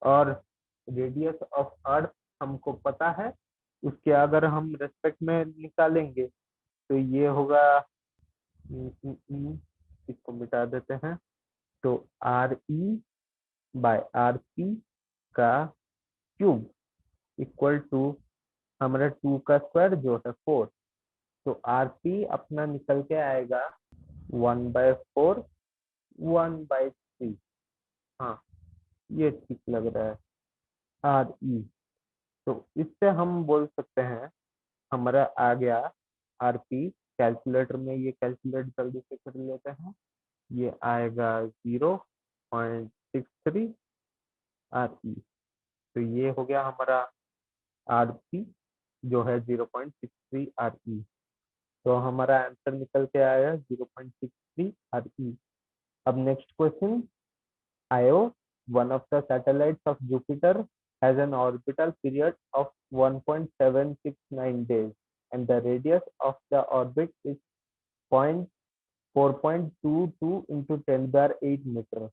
[SPEAKER 1] और रेडियस ऑफ अर्थ हमको पता है, उसके अगर हम रेस्पेक्ट में निकालेंगे तो ये होगा, इसको मिटा देते हैं, तो R E by R P का क्यूब इक्वल टू हमारा 2 का स्क्वायर जो है 4। तो आर पी अपना निकल के आएगा 1/4 1/3। हाँ, ये ठीक लग रहा है आर ई। तो इससे हम बोल सकते हैं हमारा आ गया आर पी। कैलकुलेटर में ये कैलकुलेट जल्दी से कर लेते हैं, ये आएगा 0.63 आर ई। तो ये हो गया हमारा आर पी जो है 0.63 आर ई। तो हमारा आंसर निकल के आया 0.63 आर ई। अब next question, Io, one of the satellites of Jupiter, has an orbital period of 1.769 days, and the radius of the orbit is 4.22 into 10 power 8 meter.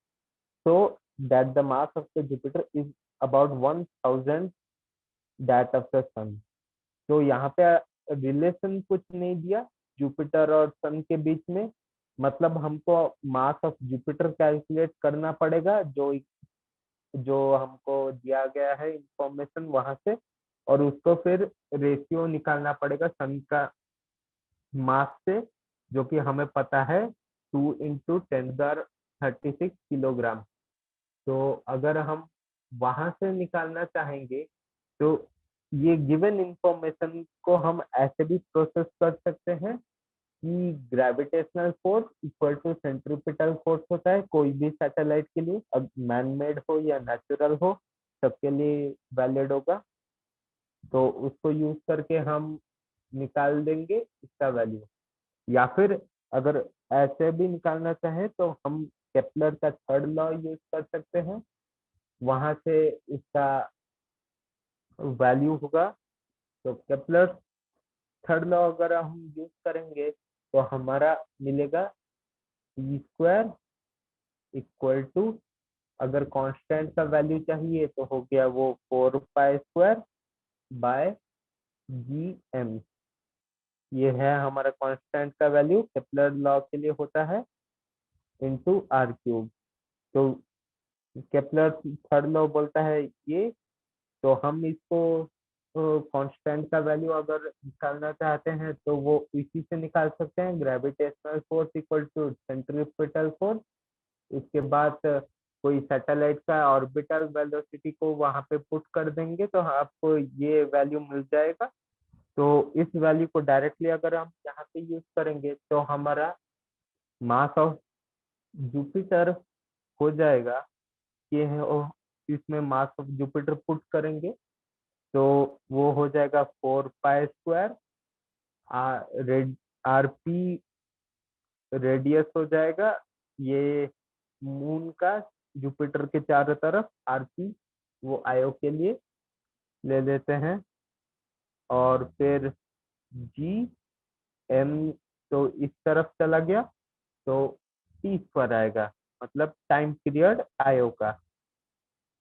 [SPEAKER 1] So that the mass of the Jupiter is about 1000 that of the Sun. तो यहाँ पे relation कुछ नहीं दिया Jupiter और सन के बीच में, मतलब हमको मास ऑफ जुपिटर कैलकुलेट करना पड़ेगा, जो जो हमको दिया गया है इंफॉर्मेशन वहां से, और उसको फिर रेशियो निकालना पड़ेगा सन का मास से, जो कि हमें पता है 2 × 10⁻36 किलोग्राम। तो अगर हम वहां से निकालना चाहेंगे तो ये गिवन इंफॉर्मेशन को हम ऐसे भी प्रोसेस कर सकते हैं कि gravitational force equal to centripetal force होता है कोई भी सैटेलाइट के लिए, अब मैन मेड हो या नेचुरल हो, सबके लिए वैलिड होगा। तो उसको यूज करके हम निकाल देंगे इसका वैल्यू, या फिर अगर ऐसे भी निकालना चाहें तो हम केपलर का थर्ड लॉ यूज कर सकते हैं, वहां से इसका वैल्यू होगा। तो केपलर थर्ड लॉ अगर हम यूज करेंगे तो हमारा मिलेगा टी स्क्वायर इक्वल टू, अगर कांस्टेंट का वैल्यू चाहिए तो हो गया वो 4π² बाय जी एम। ये है हमारा कांस्टेंट का वैल्यू, केपलर लॉ के लिए होता है इनटू आर क्यूब। तो केपलर थर्ड लॉ बोलता है ये, तो हम इसको कांस्टेंट का वैल्यू अगर निकालना चाहते हैं तो वो इसी से निकाल सकते हैं, gravitational force equal to centripetal force. उसके बाद कोई सैटेलाइट का ऑर्बिटल वेलोसिटी को वहां पे पुट कर देंगे तो आपको ये वैल्यू मिल जाएगा। तो इस वैल्यू को डायरेक्टली अगर हम यहाँ पे यूज करेंगे तो हमारा मास ऑफ जुपिटर हो जाएगा, ये है इसमें मास ऑफ जुपिटर पुट करेंगे तो वो हो जाएगा 4π²। आर पी रेडियस हो जाएगा ये मून का जुपिटर के चारों तरफ, आर पी वो आयो के लिए ले लेते हैं, और फिर जी एम तो इस तरफ चला गया तो टी पर आएगा, मतलब टाइम पीरियड आयो का।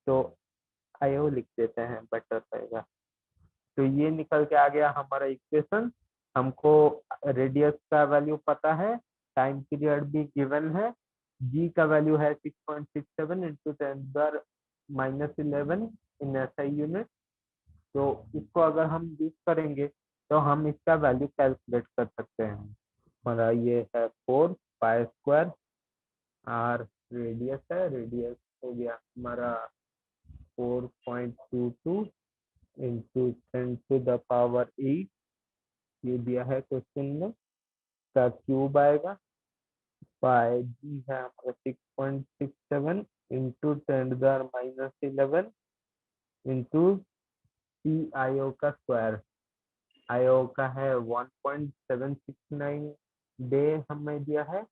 [SPEAKER 1] तो आयो लिख देते हैं, बेटर रहेगा। तो ये निकल के आ गया हमारा इक्वेशन। हमको रेडियस का वैल्यू पता है, टाइम पीरियड भी गिवन है, जी का वैल्यू है 6.67 इंटू 10⁻11 इन एसआई यूनिट। तो इसको अगर हम यूज करेंगे तो हम इसका वैल्यू कैलकुलेट कर सकते हैं। हमारा ये है 4 पाई स्क्वायर, आर रेडियस है, रेडियस हो गया हमारा 4.22 इंटू 10⁸, ये दिया है क्वेश्चन में, का क्यूब आएगा, बाय जी है हमारा 6.67 इंटू 10⁻11 इंटू टी आईओ का स्क्वायर। आईओ का है 1.769 डे हमें दिया है,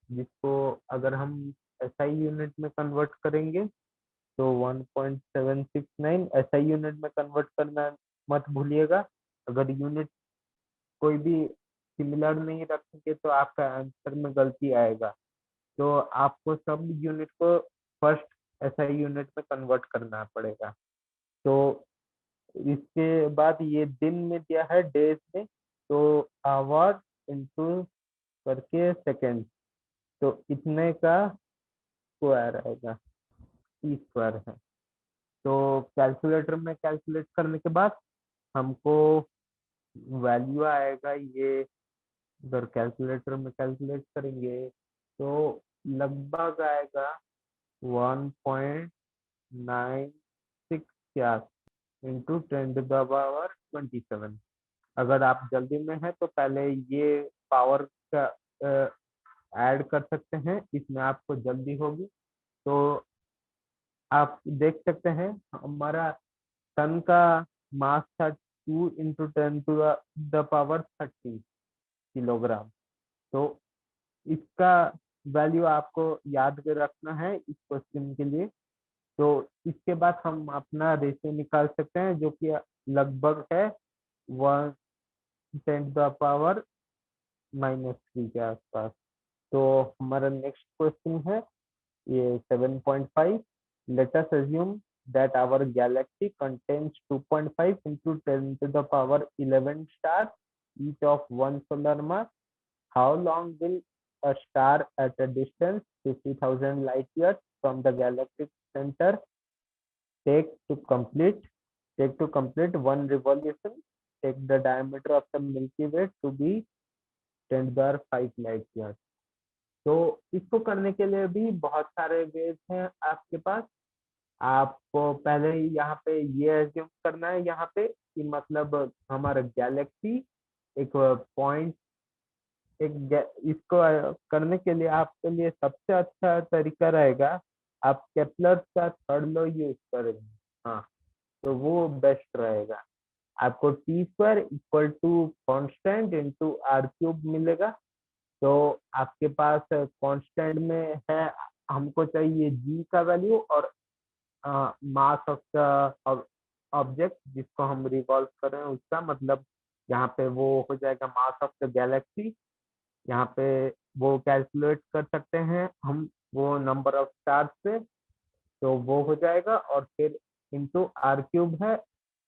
[SPEAKER 1] जिसको अगर हम एसआई यूनिट में कन्वर्ट करेंगे तो 1.769 एसआई यूनिट में कन्वर्ट करना मत भूलिएगा। अगर यूनिट कोई भी सिमिलर नहीं रखेंगे तो आपका आंसर में गलती आएगा। तो आपको सब यूनिट को फर्स्ट एसआई यूनिट में कन्वर्ट करना पड़ेगा। तो इसके बाद ये दिन में दिया है डेज में, तो आवर इंटू करके सेकेंड, तो इतने का स्क्वायर आएगा, ई स्क्वायर है। तो कैलकुलेटर में कैलकुलेट करने के बाद हमको वैल्यू आएगा ये, अगर कैलकुलेटर में कैलकुलेट करेंगे तो लगभग आएगा 1.96 के आस इंटू 10⁻27। अगर आप जल्दी में है तो पहले ये पावर का ऐड कर सकते हैं, इसमें आपको जल्दी होगी। तो आप देख सकते हैं हमारा सन का मास था 2 × 10⁻30 किलोग्राम। तो इसका वैल्यू आपको याद कर रखना है इस क्वेश्चन के लिए। तो इसके बाद हम अपना रेशियो निकाल सकते हैं, जो कि लगभग है 1 × 10⁻³ के आसपास। तो हमारा नेक्स्ट क्वेश्चन है ये 7.5। Let us assume that our galaxy contains 2.5 into 10⁻11 stars, each of one solar mass. How long will a star at a distance 50,000 light years from the galactic center take to complete one revolution? Take the diameter of the Milky Way to be 10⁵ light years. तो इसको करने के लिए भी बहुत सारे veg हैं आपके पास। आपको पहले ही यहाँ पे ये एज्यूम करना है यहाँ पे कि मतलब हमारा गैलेक्सी एक पॉइंट, इसको करने के लिए आपके लिए सबसे अच्छा तरीका रहेगा आप केपलर का थर्ड लॉ यूज करेंगे। हाँ, तो वो बेस्ट रहेगा। आपको T² = कांस्टेंट इंटू R³ मिलेगा। तो आपके पास कांस्टेंट में है, हमको चाहिए जी का वैल्यू और मास ऑफ द ऑब्जेक्ट जिसको हम रिवॉल्व कर रहे हैं उसका, मतलब यहाँ पे वो हो जाएगा मास ऑफ द गैलेक्सी। यहाँ पे वो कैलकुलेट कर सकते हैं हम वो नंबर ऑफ स्टार्स से, तो वो हो जाएगा। और फिर इंटू R³ है,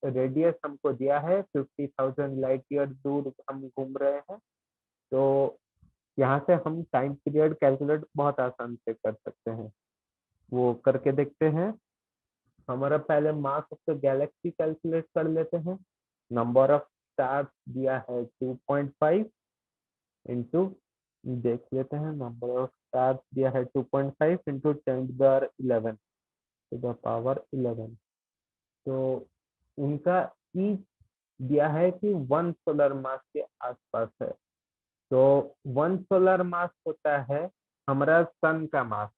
[SPEAKER 1] रेडियस हमको दिया है 50,000 लाइट ईयर दूर हम घूम रहे हैं। तो यहाँ से हम टाइम पीरियड कैलकुलेट बहुत आसान से कर सकते हैं, वो करके देखते हैं। हमारा पहले mass of the Galaxy calculate कर लेते हैं। नंबर ऑफ स्टार्स दिया है 2.5 इंटू, देख लेते हैं नंबर ऑफ स्टार्स दिया है 2.5 इंटू 10⁻11। तो उनका ईच दिया है कि 1 सोलर मास के आसपास है। तो 1 सोलर मास होता है हमारा सन का मास।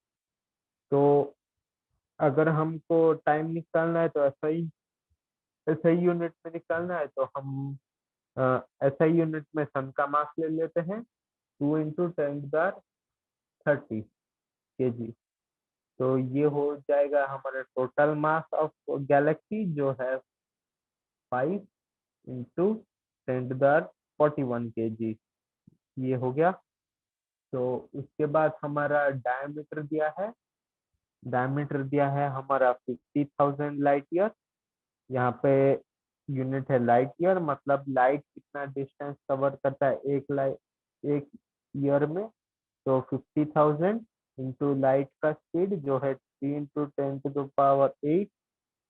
[SPEAKER 1] तो अगर हमको टाइम निकालना है तो एसआई यूनिट में निकालना है तो हम एसआई यूनिट में सन का मास ले लेते हैं 2 × 10⁻30 kg। तो ये हो जाएगा हमारा टोटल मास ऑफ गैलेक्सी जो है 5 × 10⁻41 kg, ये हो गया। तो उसके बाद हमारा डायमीटर दिया है हमारा 50,000 लाइट ईयर। यहाँ पे यूनिट है लाइट ईयर, मतलब लाइट कितना डिस्टेंस कवर करता है एक ईयर में। तो 50,000 इंटू लाइट का स्पीड जो है 3 × 10⁸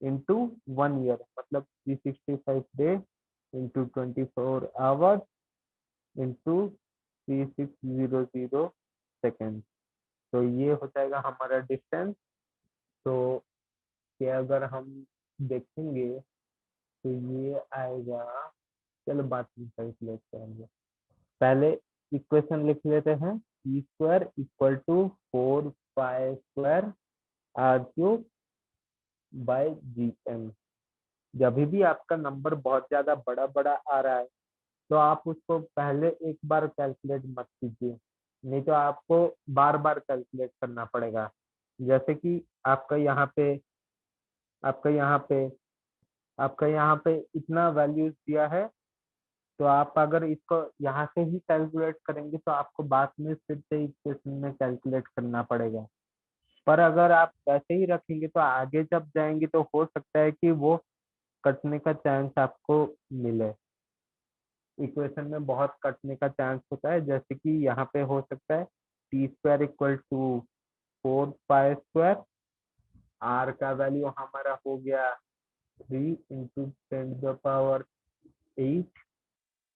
[SPEAKER 1] इंटू 1 ईयर, मतलब 365 day into 24 hours into 3600 second. तो ये हो जाएगा हमारा डिस्टेंस। तो ये अगर हम देखेंगे तो ये आएगा, चलो बाद में कैलकुलेट करेंगे, पहले इक्वेशन लिख लेते हैं। E² इक्वल टू 4 पाई² R³ बाय GM। जब भी आपका नंबर बहुत ज्यादा बड़ा बड़ा आ रहा है तो आप उसको पहले एक बार कैलकुलेट मत कीजिए, नहीं तो आपको बार बार कैलकुलेट करना पड़ेगा। जैसे कि आपका यहाँ पे आपका यहाँ पे इतना वैल्यूज दिया है, तो आप अगर इसको यहाँ से ही कैलकुलेट करेंगे तो आपको बाद में फिर से इक्वेशन में कैलकुलेट करना पड़ेगा। पर अगर आप वैसे ही रखेंगे तो आगे जब जाएंगे तो हो सकता है कि वो कटने का चांस आपको मिले। इक्वेशन में बहुत कटने का चांस होता है, जैसे कि यहाँ पे हो सकता है T² इक्वल टू 4 पाई²। R का वैल्यू हमारा हो गया 3 × 10⁸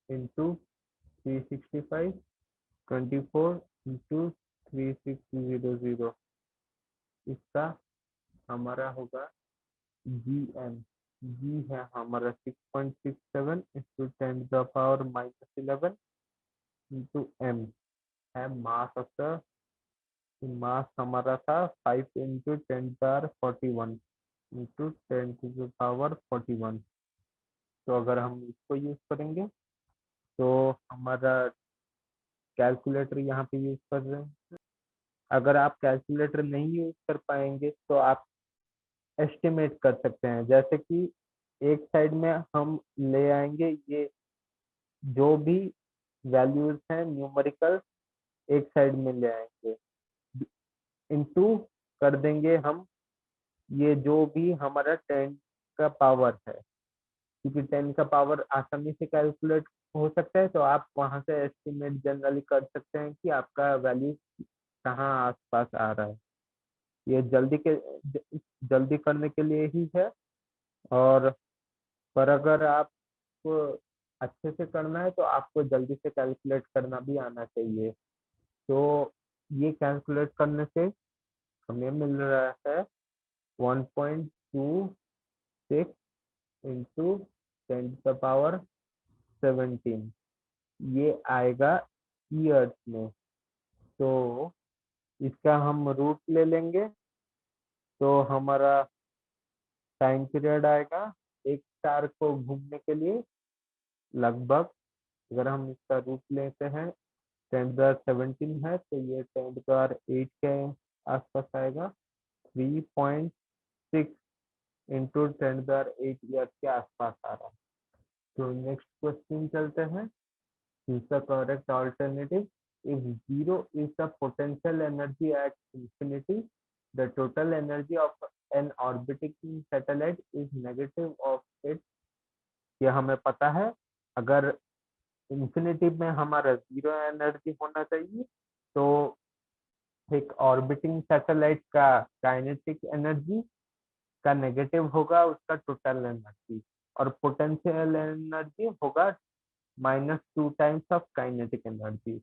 [SPEAKER 1] इंटू 365 24 इंटू 3600। इसका हमारा होगा GM। जी है हमारा 6.67 इंटू 10⁻⁻11 इंटू M है मास हमारा था 5 इंटू 10⁻41 इंटू 10⁻41। तो अगर हम इसको यूज करेंगे तो हमारा कैलकुलेटर यहाँ पे यूज कर रहे हैं। अगर आप कैलकुलेटर नहीं यूज कर पाएंगे तो आप एस्टिमेट कर सकते हैं, जैसे कि एक साइड में हम ले आएंगे ये जो भी वैल्यूज हैं न्यूमेरिकल, एक साइड में ले आएंगे, इनटू कर देंगे हम ये जो भी हमारा 10 का पावर है, क्योंकि 10 का पावर आसानी से कैलकुलेट हो सकता है, तो आप वहां से एस्टिमेट जनरली कर सकते हैं कि आपका वैल्यू कहाँ आसपास आ रहा है। ये जल्दी करने के लिए ही है। और पर अगर आपको अच्छे से करना है तो आपको जल्दी से कैलकुलेट करना भी आना चाहिए। तो ये कैलकुलेट करने से हमें मिल रहा है 1.26 इंटू 10⁻17। ये आएगा ईयर्स में। तो इसका हम रूट ले लेंगे तो हमारा टाइम पीरियड आएगा एक स्टार को घूमने के लिए लगभग, अगर हम इसका रूट लेते हैं 10⁻17 है तो ये 10⁻8 के आसपास आएगा। 3.6 इंटू 10⁻8 ईयर के आसपास आ रहा है। तो नेक्स्ट क्वेश्चन चलते हैं। Is the correct alternative? If zero is the potential energy at infinity, the total energy of an orbiting satellite is negative of it। ये हमें पता है, अगर इंफिनिटी में हमारा जीरो एनर्जी होना चाहिए तो एक ऑर्बिटिंग सैटेलाइट का काइनेटिक एनर्जी का नेगेटिव होगा उसका टोटल एनर्जी, और पोटेंशियल एनर्जी होगा -2 टाइम्स ऑफ काइनेटिक एनर्जी।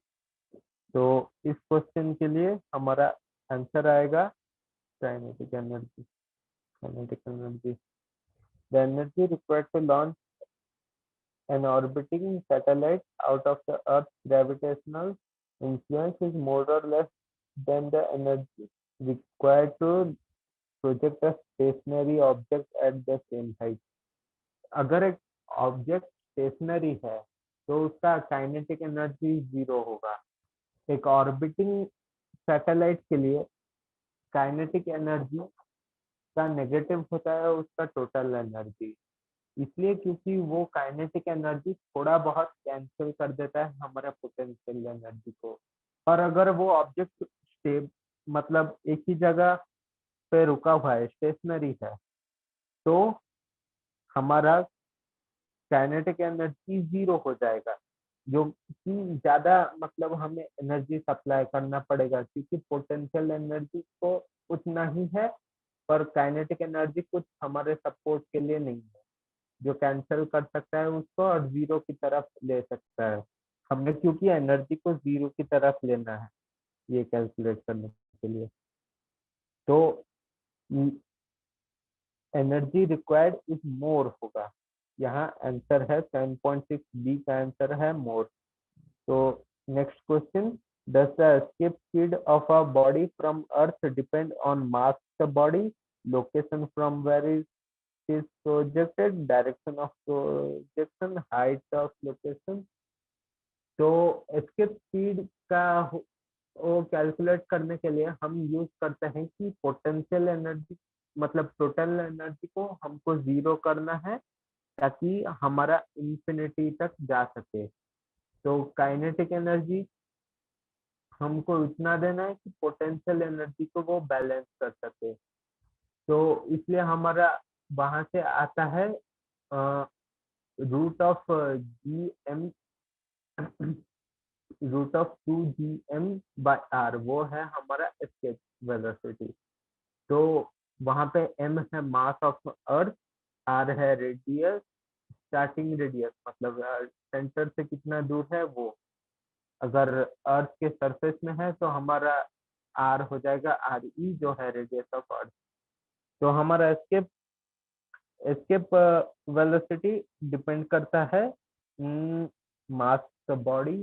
[SPEAKER 1] तो इस क्वेश्चन के लिए हमारा आंसर आएगा kinetic energy. The energy required to launch an orbiting satellite out of the Earth's gravitational influence is more or less than the energy required to project a stationary object at the same height। अगर एक object stationery है तो उसका kinetic energy 0 होगा। एक orbiting satellite के लिए kinetic energy का नेगेटिव होता है उसका टोटल एनर्जी, इसलिए क्योंकि वो काइनेटिक एनर्जी थोड़ा बहुत कैंसिल कर देता है हमारा पोटेंशियल एनर्जी को। और अगर वो ऑब्जेक्ट मतलब एक ही जगह पे रुका हुआ है, स्टेशनरी है, तो हमारा काइनेटिक एनर्जी जीरो हो जाएगा, जो कि ज्यादा मतलब हमें एनर्जी सप्लाई करना पड़ेगा, क्योंकि पोटेंशियल एनर्जी तो उतना ही है, पर काइनेटिक एनर्जी कुछ हमारे सपोर्ट के लिए नहीं है, जो कैंसिल कर सकता है उसको और जीरो की तरफ ले सकता है। हमने क्योंकि एनर्जी को जीरो की तरफ लेना है ये कैलकुलेट करने के लिए, तो एनर्जी रिक्वायर्ड इज मोर होगा। यहाँ आंसर है 7.6 बी का आंसर है मोर। तो next question, does the escape speed of a body from earth depend on mass of the body, location from where it is projected, direction of projection, height of location? तो escape speed का वो calculate करने के लिए हम use करते हैं कि पोटेंशियल एनर्जी मतलब टोटल एनर्जी को हमको जीरो करना है, ताकि हमारा इंफिनिटी तक जा सके। तो काइनेटिक एनर्जी हमको इतना देना है कि पोटेंशियल एनर्जी को वो बैलेंस कर सके। तो इसलिए हमारा वहां से आता है root of G M root of 2gm/r, वो है हमारा एस्केप वेलोसिटी। तो वहां पे m है मास ऑफ अर्थ, r है रेडियस, स्टार्टिंग रेडियस मतलब सेंटर से कितना दूर है वो। अगर अर्थ के सरफेस में है तो हमारा r हो जाएगा re, जो है रेडियस ऑफ अर्थ। तो हमारा एस्केप एस्केप वेलोसिटी डिपेंड करता है मास बॉडी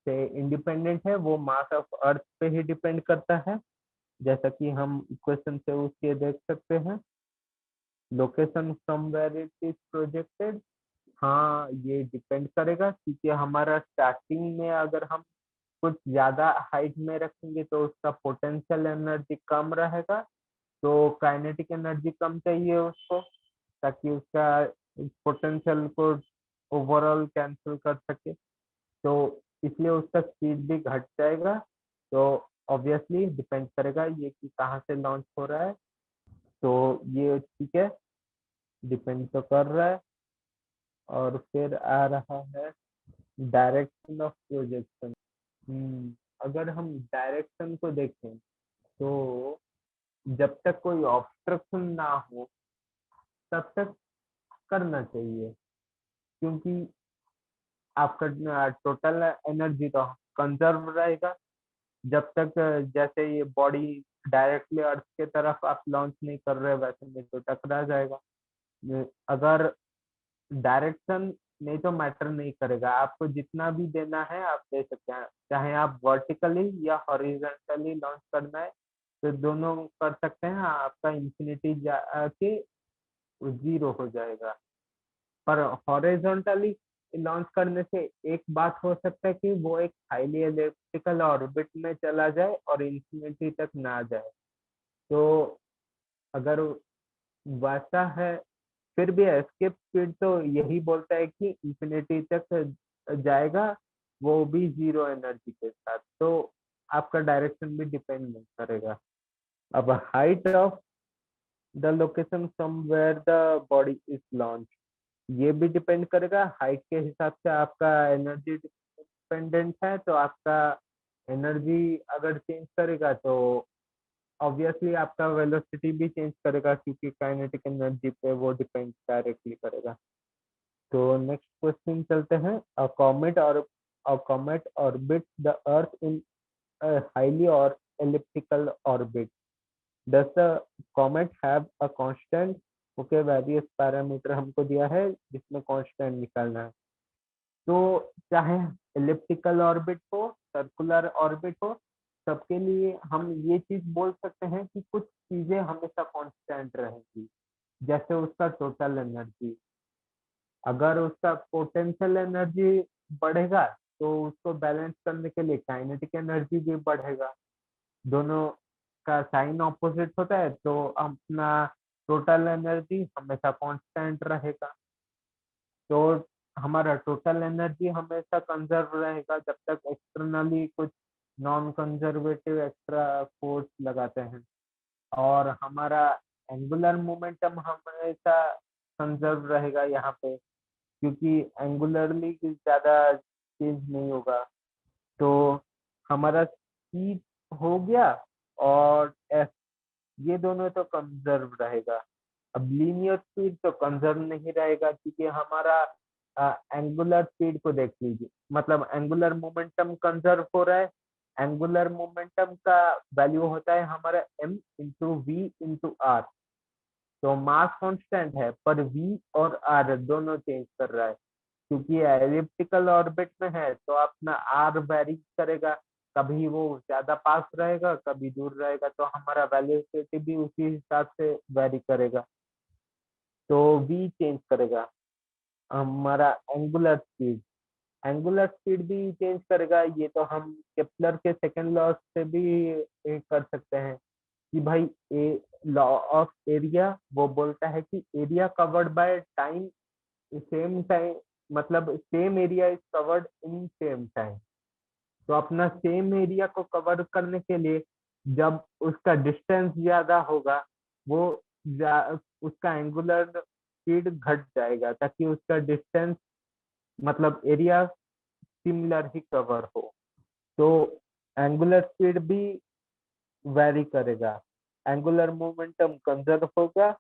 [SPEAKER 1] से इंडिपेंडेंट है, वो मास ऑफ अर्थ पे ही डिपेंड करता है, जैसा कि हम इक्वेशन से उसके देख सकते हैं। Location from where it is projected, हाँ ये डिपेंड करेगा, क्योंकि हमारा स्टार्टिंग में अगर हम कुछ ज्यादा हाइट में रखेंगे तो उसका पोटेंशियल एनर्जी कम रहेगा, तो काइनेटिक एनर्जी कम चाहिए उसको, ताकि उसका पोटेंशियल को ओवरऑल कैंसिल कर सके। तो इसलिए उसका स्पीड भी घट जाएगा। तो ऑब्वियसली डिपेंड करेगा ये कि कहाँ से लॉन्च हो रहा है। तो ये ठीक है, डिपेंड तो कर रहा है। और फिर आ रहा है डायरेक्शन ऑफ प्रोजेक्शन। अगर हम डायरेक्शन को देखें तो जब तक कोई ऑब्स्ट्रक्शन ना हो तब तक करना चाहिए, क्योंकि आपका टोटल एनर्जी तो कंजर्व रहेगा जब तक जैसे ये बॉडी डायरेक्टली अर्थ के तरफ आप लॉन्च नहीं कर रहे, वैसे में तो टकरा जाएगा। अगर डायरेक्शन नहीं तो मैटर नहीं करेगा, आपको जितना भी देना है आप दे सकते हैं, चाहे आप वर्टिकली या हॉरिजॉन्टली लॉन्च करना है तो दोनों कर सकते हैं, आपका इंफिनिटी जाके जीरो हो जाएगा। पर हॉरिजॉन्टली लॉन्च करने से एक बात हो सकता है कि वो एक हाईली एलिप्टिकल ऑर्बिट में चला जाए और इंफिनिटी तक ना जाए। तो अगर वैसा है, फिर भी एस्केप स्पीड तो यही बोलता है कि इंफिनिटी तक जाएगा, वो भी जीरो एनर्जी के साथ। तो आपका डायरेक्शन भी डिपेंड नहीं करेगा। अब height of the location from where the body is launch, ये भी डिपेंड करेगा। हाइट के हिसाब से आपका एनर्जी डिपेंडेंट है, तो आपका एनर्जी अगर चेंज करेगा तो ऑब्वियसली आपका वेलोसिटी भी चेंज करेगा, क्योंकि काइनेटिक एनर्जी पे वो डिपेंड डायरेक्टली करेगा। तो नेक्स्ट क्वेश्चन चलते हैं। A comet orbit the earth in highly और elliptical orbit. Does the comet have a constant? Okay, various parameter हमको दिया है जिसमें कांस्टेंट निकालना है। तो चाहे एलिप्टिकल ऑर्बिट हो, सर्कुलर ऑर्बिट हो, सबके लिए हम ये चीज बोल सकते हैं कि कुछ चीजें हमेशा कांस्टेंट रहेंगी, जैसे उसका टोटल एनर्जी। अगर उसका पोटेंशियल एनर्जी बढ़ेगा तो उसको बैलेंस करने के लिए काइनेटिक एनर्जी भी बढ़ेगा। दोनों का साइन ऑपोजिट होता है, तो अपना टोटल एनर्जी हमेशा कांस्टेंट रहेगा। तो हमारा टोटल एनर्जी हमेशा कंजर्व रहेगा जब तक एक्सटर्नली कुछ नॉन कंजर्वेटिव एक्स्ट्रा फोर्स लगाते हैं। और हमारा एंगुलर मोमेंटम हमेशा कंजर्व रहेगा यहाँ पे। क्योंकि एंगुलरली ज्यादा चेंज नहीं होगा। तो हमारा सी हो गया और एफ, ये दोनों तो कंजर्व रहेगा। अब लीनियर स्पीड तो कंजर्व नहीं रहेगा, क्योंकि हमारा एंगुलर स्पीड को देख लीजिए, मतलब एंगुलर मोमेंटम कंजर्व हो रहा है। एंगुलर मोमेंटम का वैल्यू होता है हमारा m into V into R. तो मास कांस्टेंट है, पर v और r दोनों चेंज कर रहा है, क्योंकि ये एलिप्टिकल ऑर्बिट में है तो अपना r वेरी करेगा। कभी वो ज्यादा पास रहेगा, कभी दूर रहेगा, तो हमारा वेलोसिटी भी उसी हिसाब से वेरी करेगा। तो v चेंज करेगा। हमारा एंगुलर स्पीड भी चेंज करेगा। ये तो हम केप्लर के सेकंड लॉ से भी कर सकते हैं कि भाई ए लॉ ऑफ एरिया वो बोलता है कि area covered by time same time, मतलब same area is covered in same time. तो अपना सेम एरिया को कवर करने के लिए जब उसका डिस्टेंस ज्यादा होगा, वो उसका एंगुलर स्पीड घट जाएगा, ताकि उसका डिस्टेंस मतलब एरिया सिमिलर ही कवर हो। तो एंगुलर स्पीड भी वैरी करेगा, एंगुलर मोमेंटम कंजर्व होगा,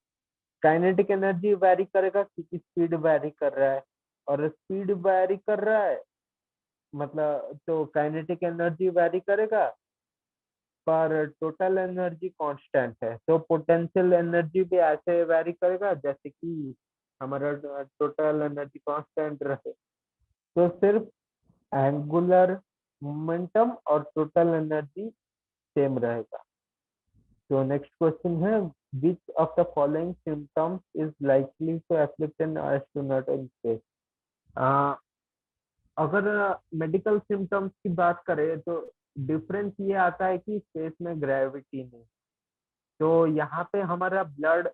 [SPEAKER 1] काइनेटिक एनर्जी वैरी करेगा क्योंकि स्पीड वैरी कर रहा है। और स्पीड वैरी कर रहा है मतलब तो काइनेटिक एनर्जी वैरी करेगा, पर टोटल एनर्जी कांस्टेंट है। तो पोटेंशियल एनर्जी भी ऐसे वैरी करेगा जैसे कि हमारा टोटल एनर्जी कांस्टेंट रहे। तो सिर्फ एंगुलर मोमेंटम और टोटल एनर्जी सेम रहेगा। तो नेक्स्ट क्वेश्चन है, which of the following symptoms is likely to afflict an astronaut in space? आ, अगर मेडिकल सिम्टम्स की बात करें तो डिफरेंस ये आता है कि स्पेस में ग्रेविटी नहीं। तो यहाँ पे हमारा ब्लड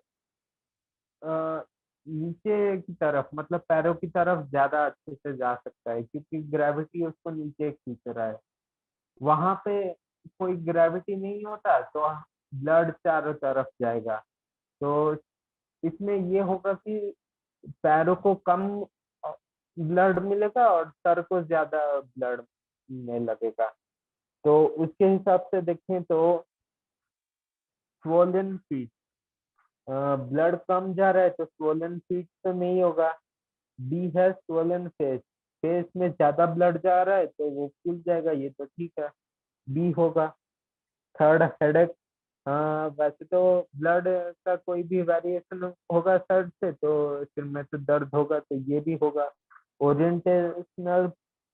[SPEAKER 1] नीचे की तरफ, मतलब पैरों की तरफ ज्यादा अच्छे से जा सकता है, क्योंकि ग्रेविटी उसको नीचे खींच रहा है। वहां पे कोई ग्रेविटी नहीं होता तो ब्लड चारों तरफ जाएगा। तो इसमें ये होगा कि पैरों को कम ब्लड मिलेगा और सर को ज्यादा ब्लड मिलने लगेगा। तो उसके हिसाब से देखें तो स्वोलन फीट, ब्लड कम जा रहा है तो स्वोलन फीट तो नहीं होगा। बी है स्वोलन फेस, फेस में ज्यादा ब्लड जा रहा है तो वो फूल जाएगा, ये तो ठीक है, बी होगा। थर्ड हेडेक, वैसे तो ब्लड का कोई भी वेरिएशन होगा सर से तो सिर में तो दर्द होगा, तो ये भी होगा। ओरिएंटेशनल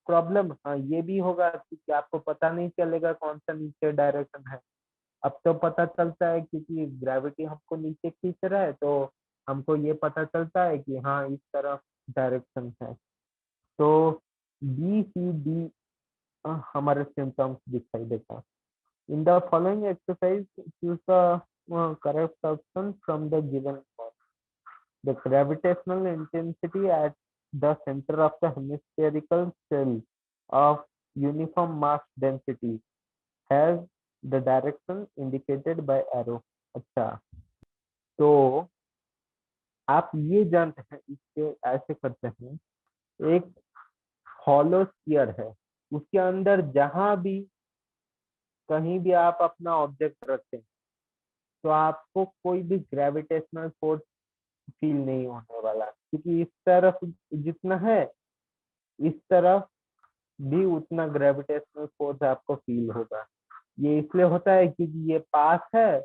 [SPEAKER 1] प्रॉब्लम, हाँ ये भी होगा, क्योंकि आपको पता नहीं चलेगा कौन सा नीचे डायरेक्शन है। अब तो पता चलता है क्योंकि ग्रेविटी हमको नीचे खींच रहा है, तो हमको ये पता चलता है कि हाँ इस तरफ डायरेक्शन है। तो बी सी डी हमारे सिम्टम्स दिखाई देता है। In the following exercise, choose the correct option from the given one. The gravitational intensity at the center of the hemispherical shell of uniform mass density has the direction indicated by arrow. अच्छा, तो आप ये जानते हैं, इसके ऐसे करते हैं, एक हॉलो स्फीयर है, उसके अंदर जहां भी कहीं भी आप अपना ऑब्जेक्ट रखें तो आपको कोई भी ग्रेविटेशनल फोर्स फील नहीं होने वाला, क्योंकि इस तरफ जितना है इस तरफ भी उतना ग्रेविटेशनल फोर्स आपको फील होगा। ये इसलिए होता है क्योंकि ये पास है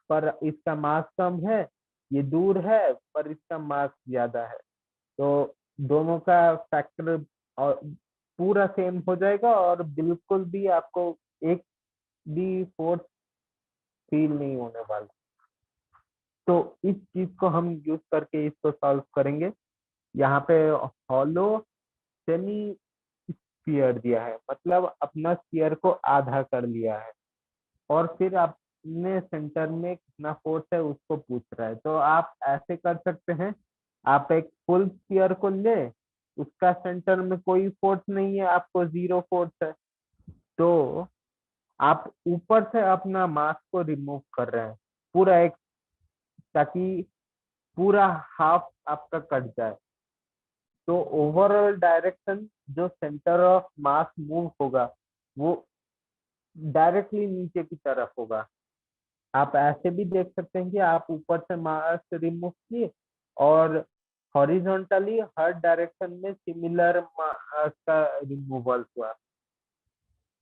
[SPEAKER 1] पर इसका मास कम है, ये दूर है पर इसका मास ज्यादा है। तो दोनों का फैक्टर और पूरा सेम हो जाएगा और बिल्कुल भी आपको एक भी फोर्स फील नहीं होने वाला। तो इस चीज को हम यूज करके इसको सॉल्व करेंगे। यहाँ पे हॉलो सेमी स्फीयर दिया है, मतलब अपना स्फीयर को आधा कर लिया है, और फिर अपने सेंटर में कितना फोर्स है उसको पूछ रहा है। तो आप ऐसे कर सकते हैं, आप एक फुल स्फीयर को ले, उसका सेंटर में कोई फोर्स नहीं है, आपको जीरो फोर्स है, तो आप ऊपर से अपना मास को रिमूव कर रहे हैं पूरा एक, ताकि पूरा हाफ आपका कट जाए। तो ओवरऑल डायरेक्शन जो सेंटर ऑफ मास मूव होगा वो डायरेक्टली नीचे की तरफ होगा। आप ऐसे भी देख सकते हैं कि आप ऊपर से मास रिमूव किए और हॉरिजॉन्टली हर डायरेक्शन में सिमिलर मास का रिमूवल हुआ।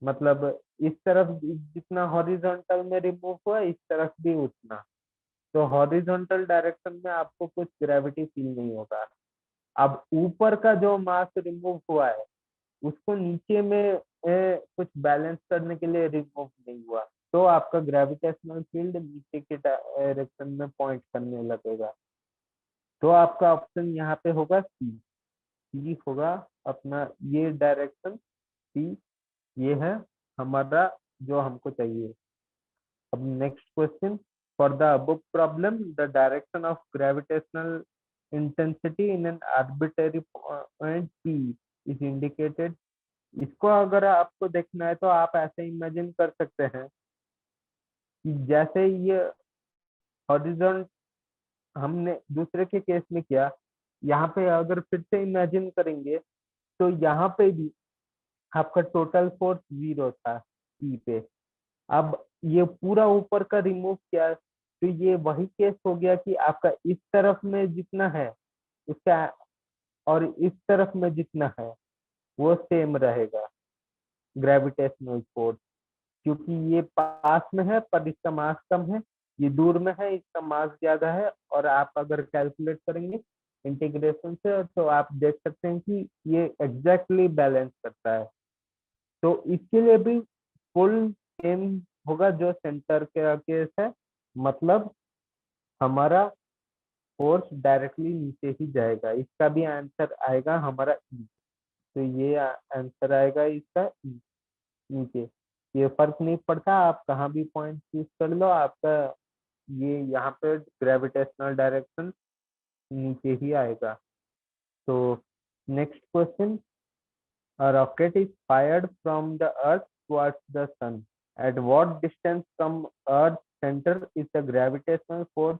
[SPEAKER 1] मतलब इस तरफ जितना हॉरिजॉन्टल में रिमूव हुआ इस तरफ भी उतना। तो हॉरिजॉन्टल डायरेक्शन में आपको कुछ ग्रेविटी फील नहीं होगा। अब ऊपर का जो मास रिमूव हुआ है उसको नीचे में कुछ बैलेंस करने के लिए रिमूव नहीं हुआ, तो आपका ग्रेविटेशनल फील्ड नीचे के डायरेक्शन में पॉइंट करने लगेगा। तो आपका ऑप्शन यहाँ पे होगा सी। सी होगा अपना ये डायरेक्शन सी, ये है हमारा जो हमको चाहिए। अब next question, for the above problem the direction of gravitational intensity in an arbitrary point P is indicated. इसको अगर आपको देखना है तो आप ऐसे इमेजिन कर सकते हैं कि जैसे ये हॉरिजॉन्ट हमने दूसरे के केस में किया, यहाँ पे अगर फिर से इमेजिन करेंगे तो यहाँ पे भी आपका टोटल फोर्स 0 था पी पे। अब ये पूरा ऊपर का रिमूव किया तो ये वही केस हो गया कि आपका इस तरफ में जितना है उसका और इस तरफ में जितना है वो सेम रहेगा ग्रेविटेशनल फोर्स, क्योंकि ये पास में है पर इसका मास कम है, ये दूर में है इसका मास ज्यादा है। और आप अगर कैलकुलेट करेंगे इंटीग्रेशन से तो आप देख सकते हैं कि ये एग्जैक्टली बैलेंस करता है। तो इसके लिए भी फुल सेम होगा जो सेंटर का केस है, मतलब हमारा फोर्स डायरेक्टली नीचे ही जाएगा। इसका भी आंसर आएगा हमारा ई। तो ये आंसर आएगा इसका ई, नीचे। ये फर्क नहीं पड़ता आप कहाँ भी पॉइंट चूज कर लो, आपका ये यहाँ पे ग्रेविटेशनल डायरेक्शन नीचे ही आएगा। तो next question, a rocket is fired from the earth towards the sun. At what distance from earth's center is the gravitational force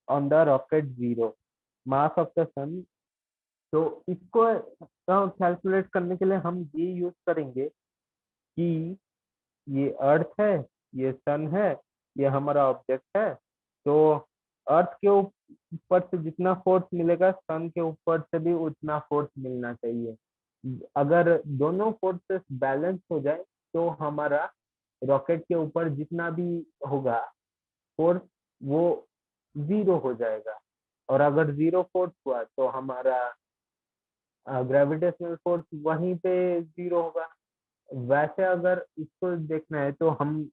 [SPEAKER 1] on the rocket zero? Mass of the sun. तो इसको calculate करने के लिए हम ये use करेंगे कि ये अर्थ है, ये सन है, ये हमारा ऑब्जेक्ट है। तो अर्थ के ऊपर से जितना फोर्स मिलेगा सन के ऊपर से भी उतना फोर्स मिलना चाहिए। अगर दोनों फोर्सेस बैलेंस हो जाए तो हमारा रॉकेट के ऊपर जितना भी होगा फोर्स वो 0 हो जाएगा। और अगर 0 फोर्स हुआ तो हमारा ग्रेविटेशनल फोर्स वहीं पे 0 होगा। वैसे अगर इसको देखना है तो हम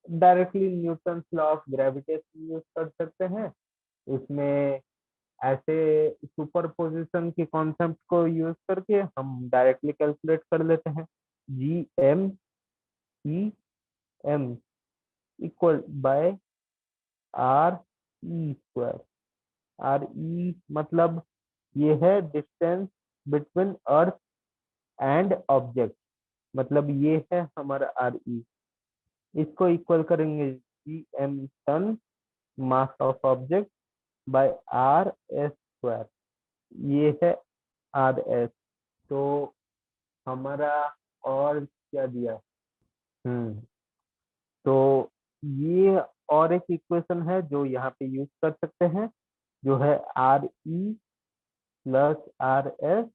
[SPEAKER 1] directly Newton law of gravitation use कर सकते हैं। उसमें ऐसे सुपरपोजिशन के कॉन्सेप्ट को यूज करके हम डायरेक्टली कैलकुलेट कर लेते हैं। G M E M equal by R E square. R E मतलब ये है distance between earth and object, मतलब ये है हमारा आर ई। इसको इक्वल करेंगे G M sun mass of object by R S square, ये है आर एस। तो हमारा और क्या दिया, हम्म तो ये और एक इक्वेशन है जो यहाँ पे यूज कर सकते हैं, जो है R E plus R S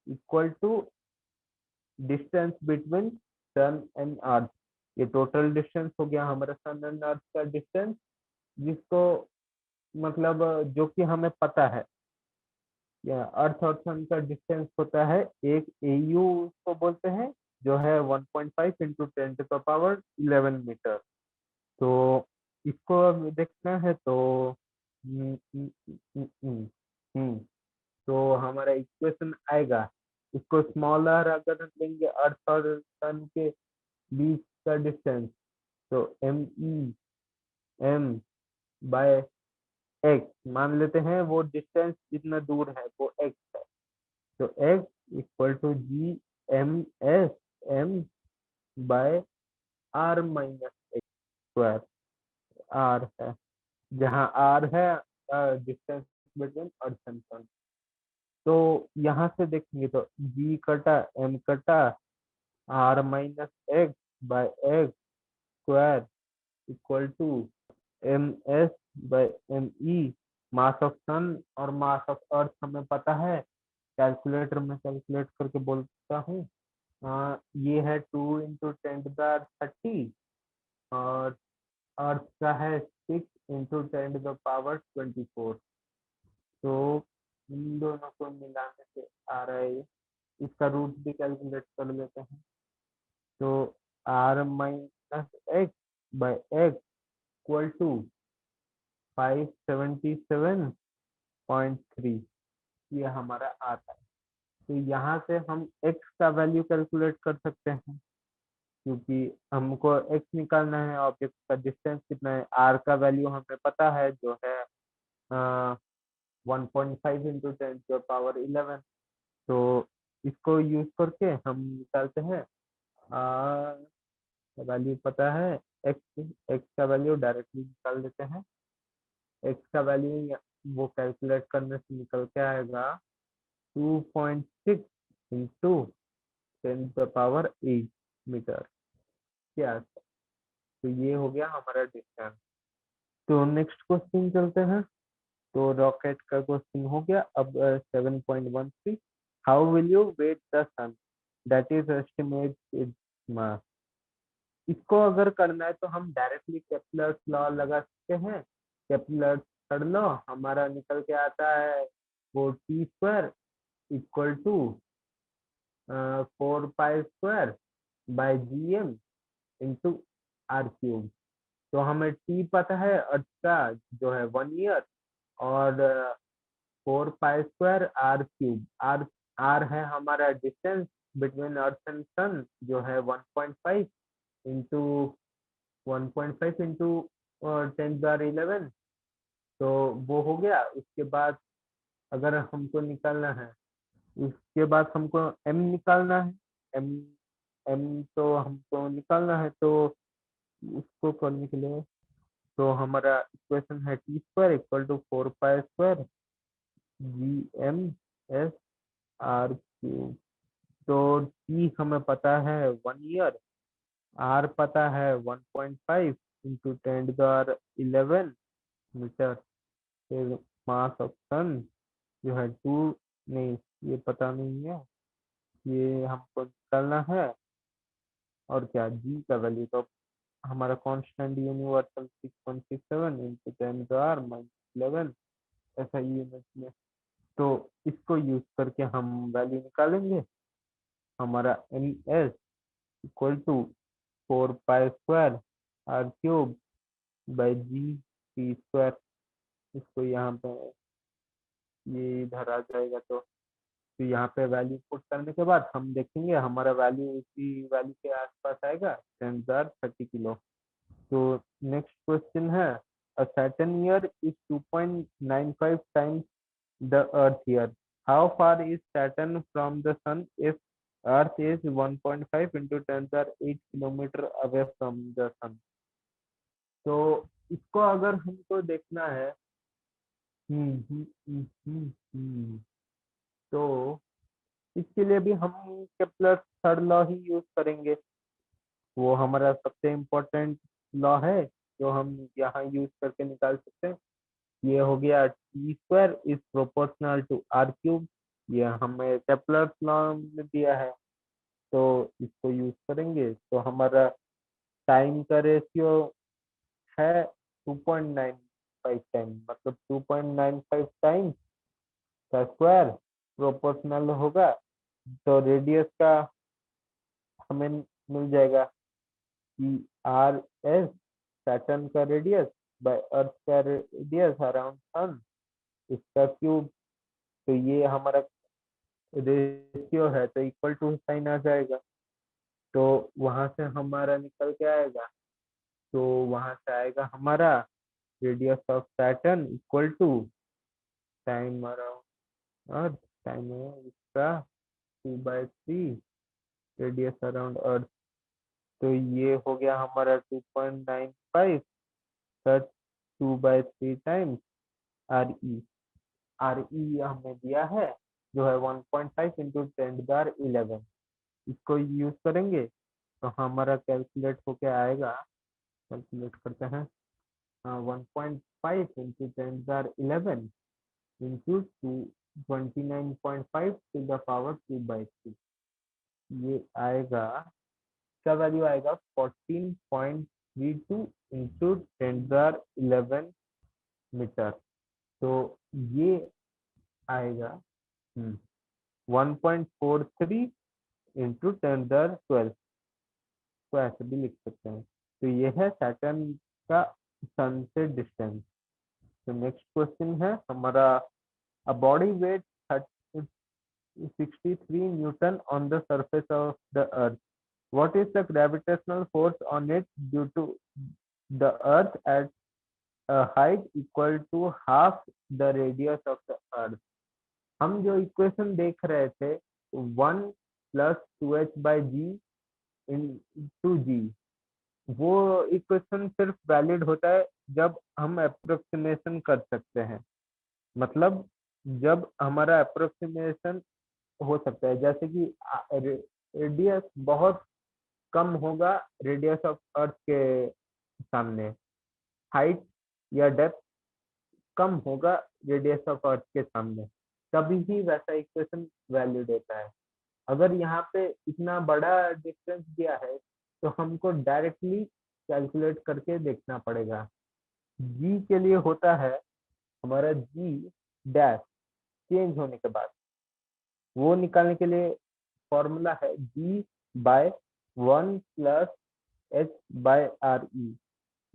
[SPEAKER 1] equal to distance between sun and earth. ये टोटल डिस्टेंस हो गया हमारा सन एंड अर्थ का डिस्टेंस, जिसको मतलब जो कि हमें पता है या अर्थ और सन का डिस्टेंस होता है एक एयू को बोलते हैं, जो है 1.5 इंटू 10⁻11 मीटर। तो इसको अब देखना है तो हम्म, हम्म, हम्म, हम्म, हम्म, तो हमारा इक्वेशन आएगा, इसको स्मॉलर अगर लेंगे अर्थ और सन के बीच का डिस्टेंस तो M E M by X मान लेते हैं, वो डिस्टेंस जितना दूर है वो एक्स है। तो X equal to G M S M by R minus X square. R है, जहाँ आर है distance between earth and sun. तो यहाँ से देखेंगे तो g कटा m कटा r minus X by X square equal to M S by M E. Mass of sun और मास ऑफ अर्थ हमें पता है, कैलकुलेटर में कैलकुलेट करके बोलता हूँ। ये है 2 × 10⁻30 और अर्थ का है 6 × 10⁻24। तो इन दोनों को मिलाने से आ रहा है, इसका रूट भी कैलकुलेट कर लेते हैं। तो r minus X by X equal to 577.3 ये हमारा आता है। तो यहाँ से हम x का वैल्यू कैलकुलेट कर सकते हैं, क्योंकि हमको x निकालना है, ऑब्जेक्ट का डिस्टेंस कितना है। r का वैल्यू हमें पता है जो है 1.5 × 10⁻11। तो इसको यूज करके हम निकालते हैं। वैल्यू पता है x का वैल्यू डायरेक्टली निकाल देते हैं। x का वैल्यू वो कैलकुलेट करने से निकल के आएगा 2.6 × 10⁸ मीटर के आसपास। तो ये हो गया हमारा डिस्टेंस। तो नेक्स्ट क्वेश्चन चलते हैं। तो रॉकेट का क्वेश्चन हो गया। अब 7.13 how will you weigh the sun that is estimate its mass. इसको अगर करना है तो हम डायरेक्टली केपलर्स लॉ लगा सकते हैं। केपलर्स थर्ड लॉ हमारा निकल के आता है वो t² equal to 4π² by gm into r³ तो हमें t पता है अर्थ का जो है 1 ईयर और 4π² r³ r है हमारा डिस्टेंस बिटवीन अर्थ एंड सन जो है 1.5 इंटू 1.5 इंटू 10⁻11। तो वो हो गया। उसके बाद अगर हमको निकालना है, उसके बाद हमको m निकालना है। m m तो हमको निकालना है, तो उसको करने के लिए तो हमारा इक्वेशन है t² इक्वल टू 4π² gm/s³। तो t हमें पता है 1 ईयर, r पता है 1.5 इंटू 10⁻11 मीटर। फिर मास ऑफ सन जो है 2 नहीं, ये पता नहीं है, ये हमको निकालना है। और क्या g का वैल्यू तो हमारा कांस्टेंट यूनिवर्सल 6.67 इंटू 10⁻⁻11 ऐसा यूनिट में। तो इसको यूज करके हम वैल्यू निकालेंगे। हमारा M S equal to 4π² r³ by g t²। इसको यहाँ पे ये इधर आ जाएगा। तो यहाँ पे वैल्यू पुट करने के बाद हम देखेंगे हमारा वैल्यू इसी वैल्यू के आसपास आएगा 10,030 किलो। तो नेक्स्ट क्वेश्चन है a Saturn year is 2.95 times the earth year. How far is Saturn from the sun if earth is 1.5 into 10⁸ kilometre away from the sun. तो इसको अगर हमको देखना है हम्म हम्म हम्म हम्म, हम्म, तो इसके लिए भी हम केपलर थर्ड लॉ ही यूज करेंगे। वो हमारा सबसे इम्पोर्टेंट लॉ है जो हम यहाँ यूज करके निकाल सकते हैं। ये हो गया t² is proportional to r³। ये हमें केपलर लॉ में दिया है, तो इसको यूज करेंगे। तो हमारा टाइम का रेशियो है 2.95 टाइम, मतलब 2.95 टाइम का स्क्वायर प्रोपोर्शनल होगा। तो रेडियस का हमें मिल जाएगा कि आर एस सैटर्न का रेडियस बाय अर्थ का रेडियस अराउंड सन इसका क्यूब। तो ये हमारा रेशियो है, तो इक्वल टू साइन आ जाएगा। तो वहां से हमारा निकल के आएगा, तो वहां से आएगा हमारा radius of Saturn equal to time around earth, time है इसका 2/3 रेडियस अराउंड अर्थ। तो ये हो गया हमारा 2.95 plus 2/3 times R E. R E हमें दिया है जो है 1.5 इंटू 10^11, इसको यूज करेंगे तो हमारा कैलकुलेट होके आएगा। कैलकुलेट करते हैं। 1.5 into 10^11 into 29.5 to the power 2/3, ये आएगा, क्या वैल्यू आएगा 14.32 इंटू 10^11 मीटर। तो ये आएगा 1.43 इंटू 10^12, तो ऐसे भी लिख सकते हैं। तो ये है सैटर्न का सन से डिस्टेंस। तो नेक्स्ट क्वेश्चन है हमारा, a body weight 63 Newton on the surface of the earth, what is the gravitational force on it due to the earth at a height equal to half the radius of the earth। हम जो equation देख रहे थे 1 + 2h/g into जी, वो equation सिर्फ valid होता है जब हम अप्रोक्सीमेशन कर सकते हैं। मतलब जब हमारा अप्रोक्सीमेशन हो सकता है, जैसे कि रेडियस बहुत कम होगा रेडियस ऑफ अर्थ के सामने, हाइट या डेप्थ कम होगा रेडियस ऑफ अर्थ के सामने, तभी ही वैसा इक्वेशन वैलिड होता है। अगर यहाँ पे इतना बड़ा डिफरेंस दिया है तो हमको डायरेक्टली कैलकुलेट करके देखना पड़ेगा। जी के लिए होता है हमारा जी डैश चेंज होने के बाद, वो निकालने के लिए फॉर्मूला है G/1 + h/re।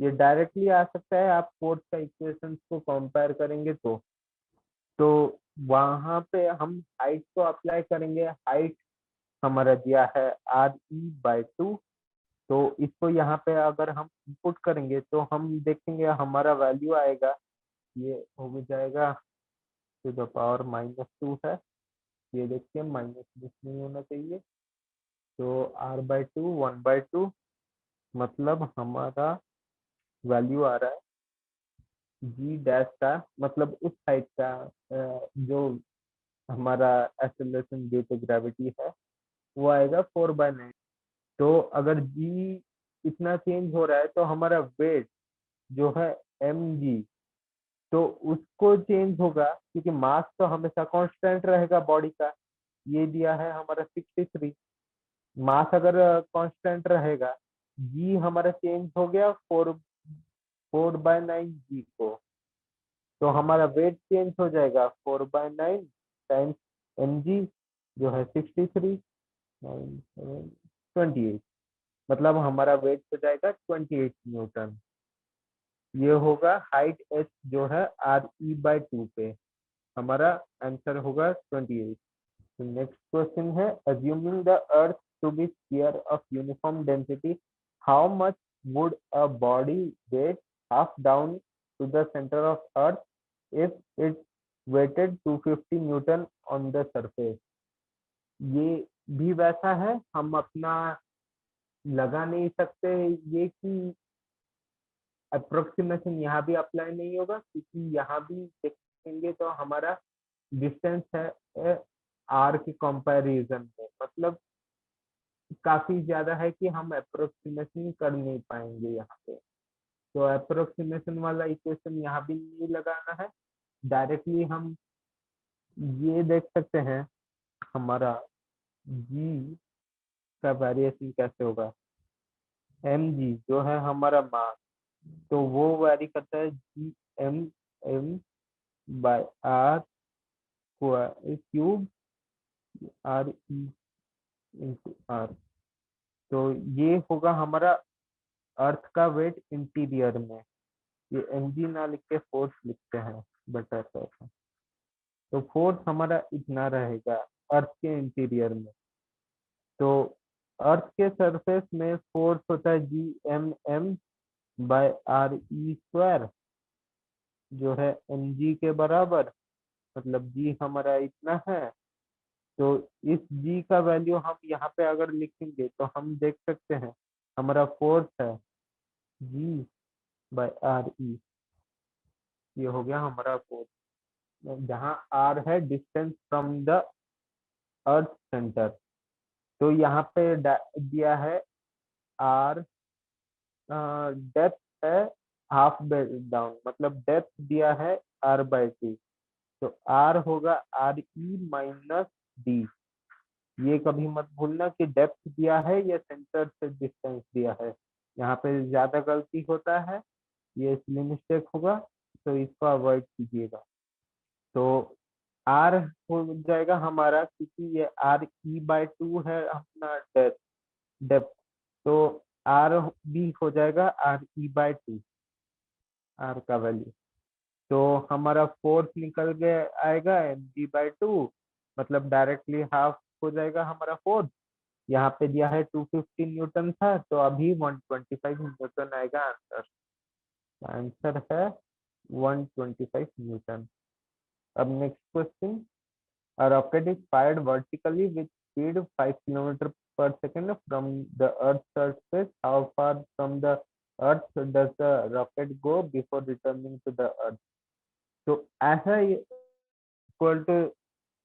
[SPEAKER 1] ये डायरेक्टली आ सकता है, आप फोर्स का इक्वेशन को कंपेयर करेंगे तो वहां पे हम हाइट को अप्लाई करेंगे। हाइट हमारा दिया है re/2, तो इसको यहाँ पे अगर हम इनपुट करेंगे तो हम देखेंगे हमारा वैल्यू आएगा, ये हो जाएगा टू द पावर -2 है, ये देखिए माइनस नहीं होना चाहिए। तो r/2 1/2, मतलब हमारा वैल्यू आ रहा है जी डैश का, मतलब उस साइड का जो हमारा एक्सेलरेशन ड्यू टू ग्रेविटी है, वो आएगा 4/9। तो अगर जी इतना चेंज हो रहा है तो हमारा वेट जो है mg, तो उसको चेंज होगा क्योंकि मास तो हमेशा कांस्टेंट रहेगा बॉडी का। ये दिया है हमारा 63, मास अगर कांस्टेंट रहेगा, जी हमारा चेंज हो गया 4/9 जी को, तो हमारा वेट चेंज हो जाएगा 4/9 टाइम्स mg जो है 63 28, मतलब हमारा वेट हो जाएगा 28 न्यूटन। ये होगा हाइट h जो है re/2 पे, हमारा आंसर होगा 28। नेक्स्ट क्वेश्चन है, assuming the earth to be sphere of uniform density, how much would a body weigh half down to the center of earth if it weighted 250 Newton on the surface। ये भी वैसा है, हम अपना लगा नहीं सकते ये कि अप्रोक्सीमेशन यहाँ भी अप्लाई नहीं होगा, क्योंकि यहाँ भी देखेंगे तो हमारा डिस्टेंस है आर के कंपैरिजन में, मतलब काफी ज्यादा है कि हम अप्रोक्सीमेशन कर नहीं पाएंगे यहाँ पे। तो अप्रोक्सीमेशन वाला इक्वेशन यहाँ भी नहीं लगाना है, डायरेक्टली हम ये देख सकते हैं हमारा जी का वेरिएशन कैसे होगा। एम जी जो है हमारा मास, तो वो वैरी करता है Gm/r क्यूब re/r। तो ये होगा हमारा अर्थ का वेट इंटीरियर में, ये mg ना लिख के फोर्स लिखते हैं बेटर है। तो फोर्स हमारा इतना रहेगा अर्थ के इंटीरियर में। तो अर्थ के सरफेस में फोर्स होता है Gmm/re², जो है mg के बराबर, मतलब g हमारा इतना है। तो इस g का वैल्यू हम यहाँ पे अगर लिखेंगे तो हम देख सकते हैं हमारा फोर्स है G/re, ये हो गया हमारा फोर्स। जहाँ आर है distance from the earth centre, तो यहाँ पे दिया है आर, डेप्थ है हाफ डाउन, मतलब डेप्थ दिया है r/t, तो आर होगा RE - D। ये कभी मत भूलना कि डेप्थ दिया है या सेंटर से डिस्टेंस दिया है, यहाँ पे ज्यादा गलती होता है, ये इसलिए मिस्टेक होगा, तो इसको अवॉइड कीजिएगा। तो आर हो जाएगा हमारा, क्योंकि ये RE/2 है अपना डेप्थ, तो आर भी हो जाएगा RE/2, आर का वैल्यू। तो हमारा फोर्स निकल गया आएगा mg/2, मतलब डायरेक्टली हाफ हो जाएगा हमारा फोर्स। यहाँ पे दिया है 250 न्यूटन था, तो अभी 125 न्यूटन आएगा आंसर। आंसर है 125 न्यूटन। अब next question, a rocket is fired vertically with speed 5 kilometer per second from the earth's surface. How far from the earth does the rocket go before returning to the earth? तो ऐसा equal to,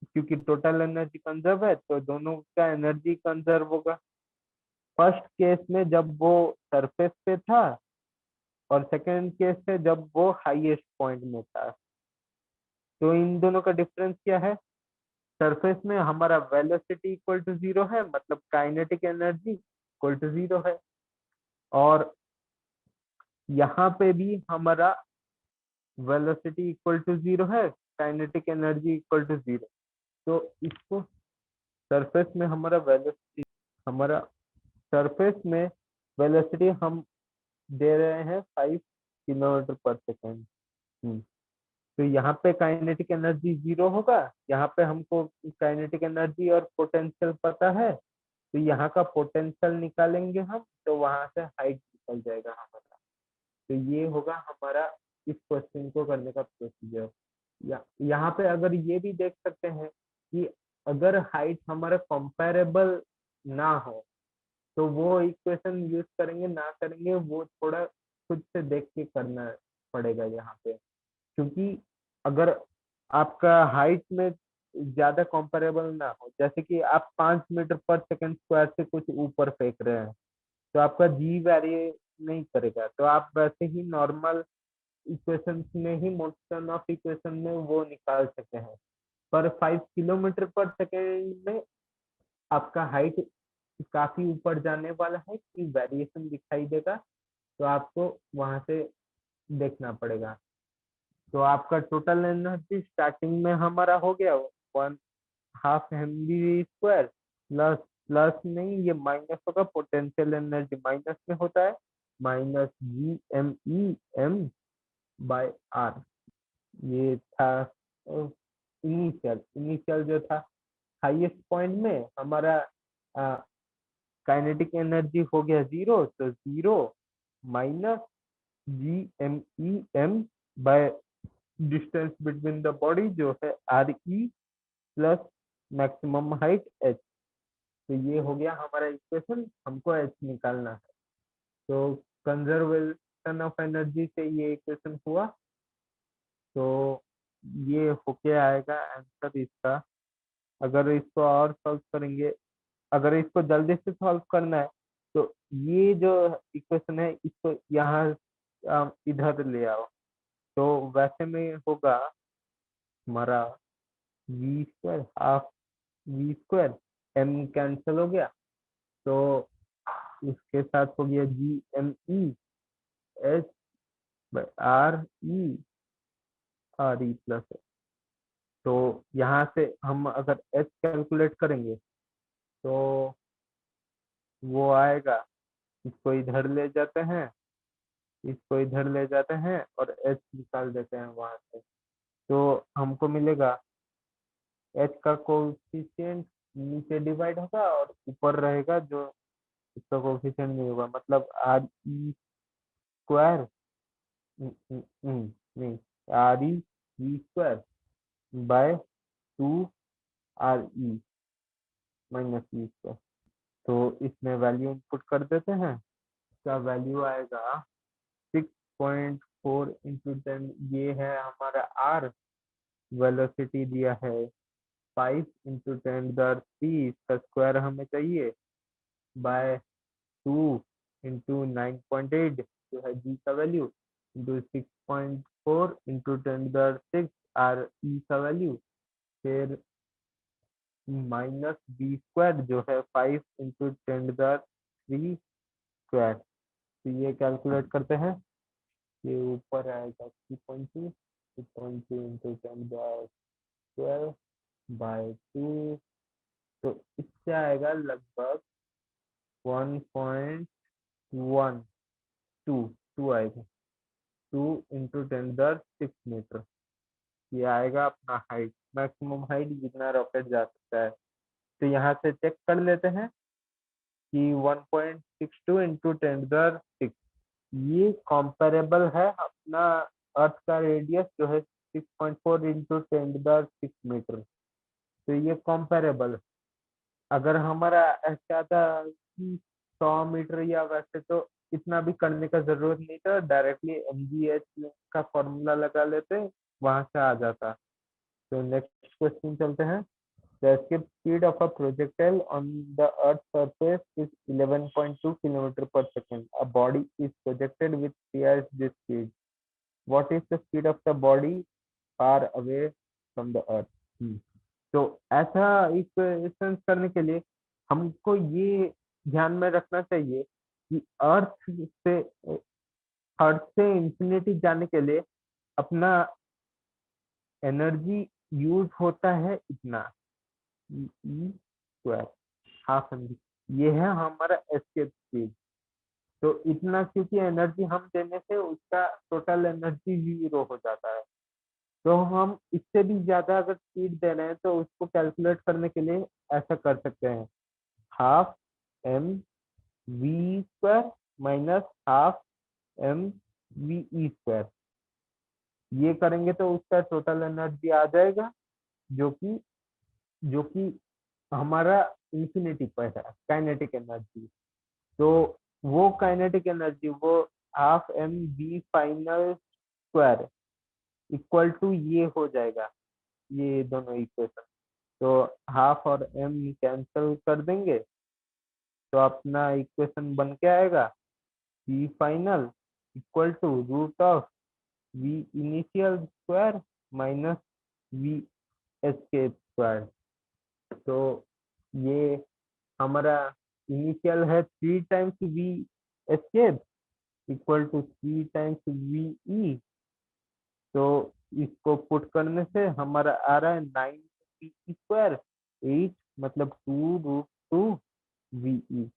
[SPEAKER 1] क्योंकि total energy conserve है तो दोनों का energy conserve होगा। First case में जब वो सरफेस पे था, और सेकंड केस में जब वो हाईएस्ट पॉइंट में था, तो इन दोनों का डिफरेंस क्या है? सरफेस में हमारा वेलोसिटी इक्वल टू जीरो है, मतलब kinetic energy equal to zero है, और यहाँ पे भी हमारा वेलोसिटी इक्वल टू जीरो है, kinetic energy equal to zero. तो इसको सरफेस में हमारा सरफेस में वेलोसिटी हम दे रहे हैं 5 किलोमीटर पर सेकेंड। तो यहाँ पे काइनेटिक एनर्जी जीरो होगा, यहाँ पे हमको काइनेटिक एनर्जी और पोटेंशियल पता है, तो यहाँ का पोटेंशियल निकालेंगे हम, तो वहां से हाइट निकल जाएगा हमारा। तो ये होगा हमारा इस क्वेश्चन को करने का प्रोसीजर। यहाँ पे अगर ये भी देख सकते हैं कि अगर हाइट हमारा कंपैरेबल ना हो, तो वो इक्वेशन यूज करेंगे ना करेंगे वो थोड़ा खुद से देख के करना पड़ेगा यहाँ पे, क्योंकि अगर आपका हाइट में ज्यादा कंपेरेबल ना हो, जैसे कि आप 5 मीटर पर सेकंड स्क्वायर से कुछ ऊपर फेंक रहे हैं, तो आपका जी वैरी नहीं करेगा, तो आप वैसे ही नॉर्मल इक्वेशन में ही, मोशन ऑफ इक्वेशन में वो निकाल सकते हैं। पर 5 किलोमीटर पर सेकेंड में आपका हाइट काफी ऊपर जाने वाला है कि वेरिएशन दिखाई देगा, तो आपको वहां से देखना पड़ेगा। तो आपका टोटल एनर्जी स्टार्टिंग में हमारा हो गया 1/2 mv² प्लस, प्लस नहीं ये माइनस होगा, पोटेंशियल एनर्जी माइनस में होता है, -GME/m/r। ये था इनिशियल जो था, हाईएस्ट पॉइंट में हमारा काइनेटिक एनर्जी हो गया जीरो, तो zero minus GME/m distance between the body जो है RE plus maximum height h। तो ये हो गया हमारा इक्वेशन, हमको h निकालना है। तो कंजर्वेशन ऑफ एनर्जी से ये इक्वेशन हुआ, तो ये होके आएगा आंसर इसका। अगर इसको और सॉल्व करेंगे, अगर इसको जल्दी से सॉल्व करना है, तो ये जो इक्वेशन है इसको यहाँ इधर ले आओ, तो वैसे में होगा हमारा v², half v², m cancel हो गया, तो इसके साथ हो गया GME/r/e तो यहाँ से हम अगर h कैलकुलेट करेंगे, तो वो आएगा, इसको इधर ले जाते हैं, इसको इधर ले जाते हैं और h निकाल देते हैं वहां से, तो हमको मिलेगा h का कोफिशिएंट नीचे डिवाइड होगा और ऊपर रहेगा जो इसका कोफिशिएंट नहीं होगा, मतलब RE² नहीं, RE/2RE-e²। तो इसमें वैल्यू इनपुट कर देते हैं, इसका वैल्यू आएगा 6.4 × 10, ये है हमारा R, वेलोसिटी दिया है 5 × 10⁻³ इसका स्क्वायर हमें चाहिए, बाय 2 × 9.8 जो है जी का वैल्यू, इंटू 6.4 × 10⁻6 आर ई का वैल्यू, फिर -b² जो है 5 × 10⁻³ स्क्वायर। तो ये कैलकुलेट करते हैं, ये ऊपर आएगा 3.2, 3.2 × 10⁻12 बाय 2, तो इससे आएगा लगभग 1.12 आएगा, 2 × 10⁻6 मीटर। ये आएगा अपना हाइट, मैक्सिमम हाइट जितना रॉकेट जा सकता है। तो यहाँ से चेक कर लेते हैं कि 1.62 × 10⁻6 ये कंपेरेबल है अपना अर्थ का रेडियस जो है 6.4 × 10⁻6 मीटर। तो ये कंपेरेबल है। अगर हमारा ऐसा था कि 100 मीटर या वैसे तो इतना भी करने का जरूरत नहीं था, डायरेक्टली mgh का फॉर्मूला लगा लेते, वहां से आ जाता। तो नेक्स्ट क्वेश्चन चलते हैं। The escape speed of a projectile on the Earth's surface is 11.2 km per second. A body is projected with twice this speed. What is the speed of the body far away from the Earth? तो ऐसा equation करने के लिए हमको ये ध्यान में रखना चाहिए कि अर्थ से इंफिनिटी जाने के लिए अपना एनर्जी यूज होता है इतना, स्क्वायर हाफ एम, ये है हमारा एस्केप स्पीड। तो इतना क्योंकि एनर्जी हम देने से उसका टोटल एनर्जी 0 हो जाता है। तो हम इससे भी ज्यादा अगर स्पीड दे रहे हैं तो उसको कैलकुलेट करने के लिए ऐसा कर सकते हैं, half M V square minus half M V E square. ये करेंगे तो उसका टोटल एनर्जी आ जाएगा, जो कि जो कि हमारा इंफिनिटी पर है काइनेटिक एनर्जी। तो वो काइनेटिक एनर्जी वो half M V final square equal to ये हो जाएगा, ये दोनों इक्वेशन। तो हाफ और एम कैंसिल कर देंगे तो अपना इक्वेशन बन के आएगा V final equal to root of V initial square minus V escape square. तो ये हमारा इनिशियल है 3 times V escape equal to 3 times V E. तो इसको पुट करने से हमारा आ रहा है 9 वी स्क्वायर 8 मतलब 2√2 वी,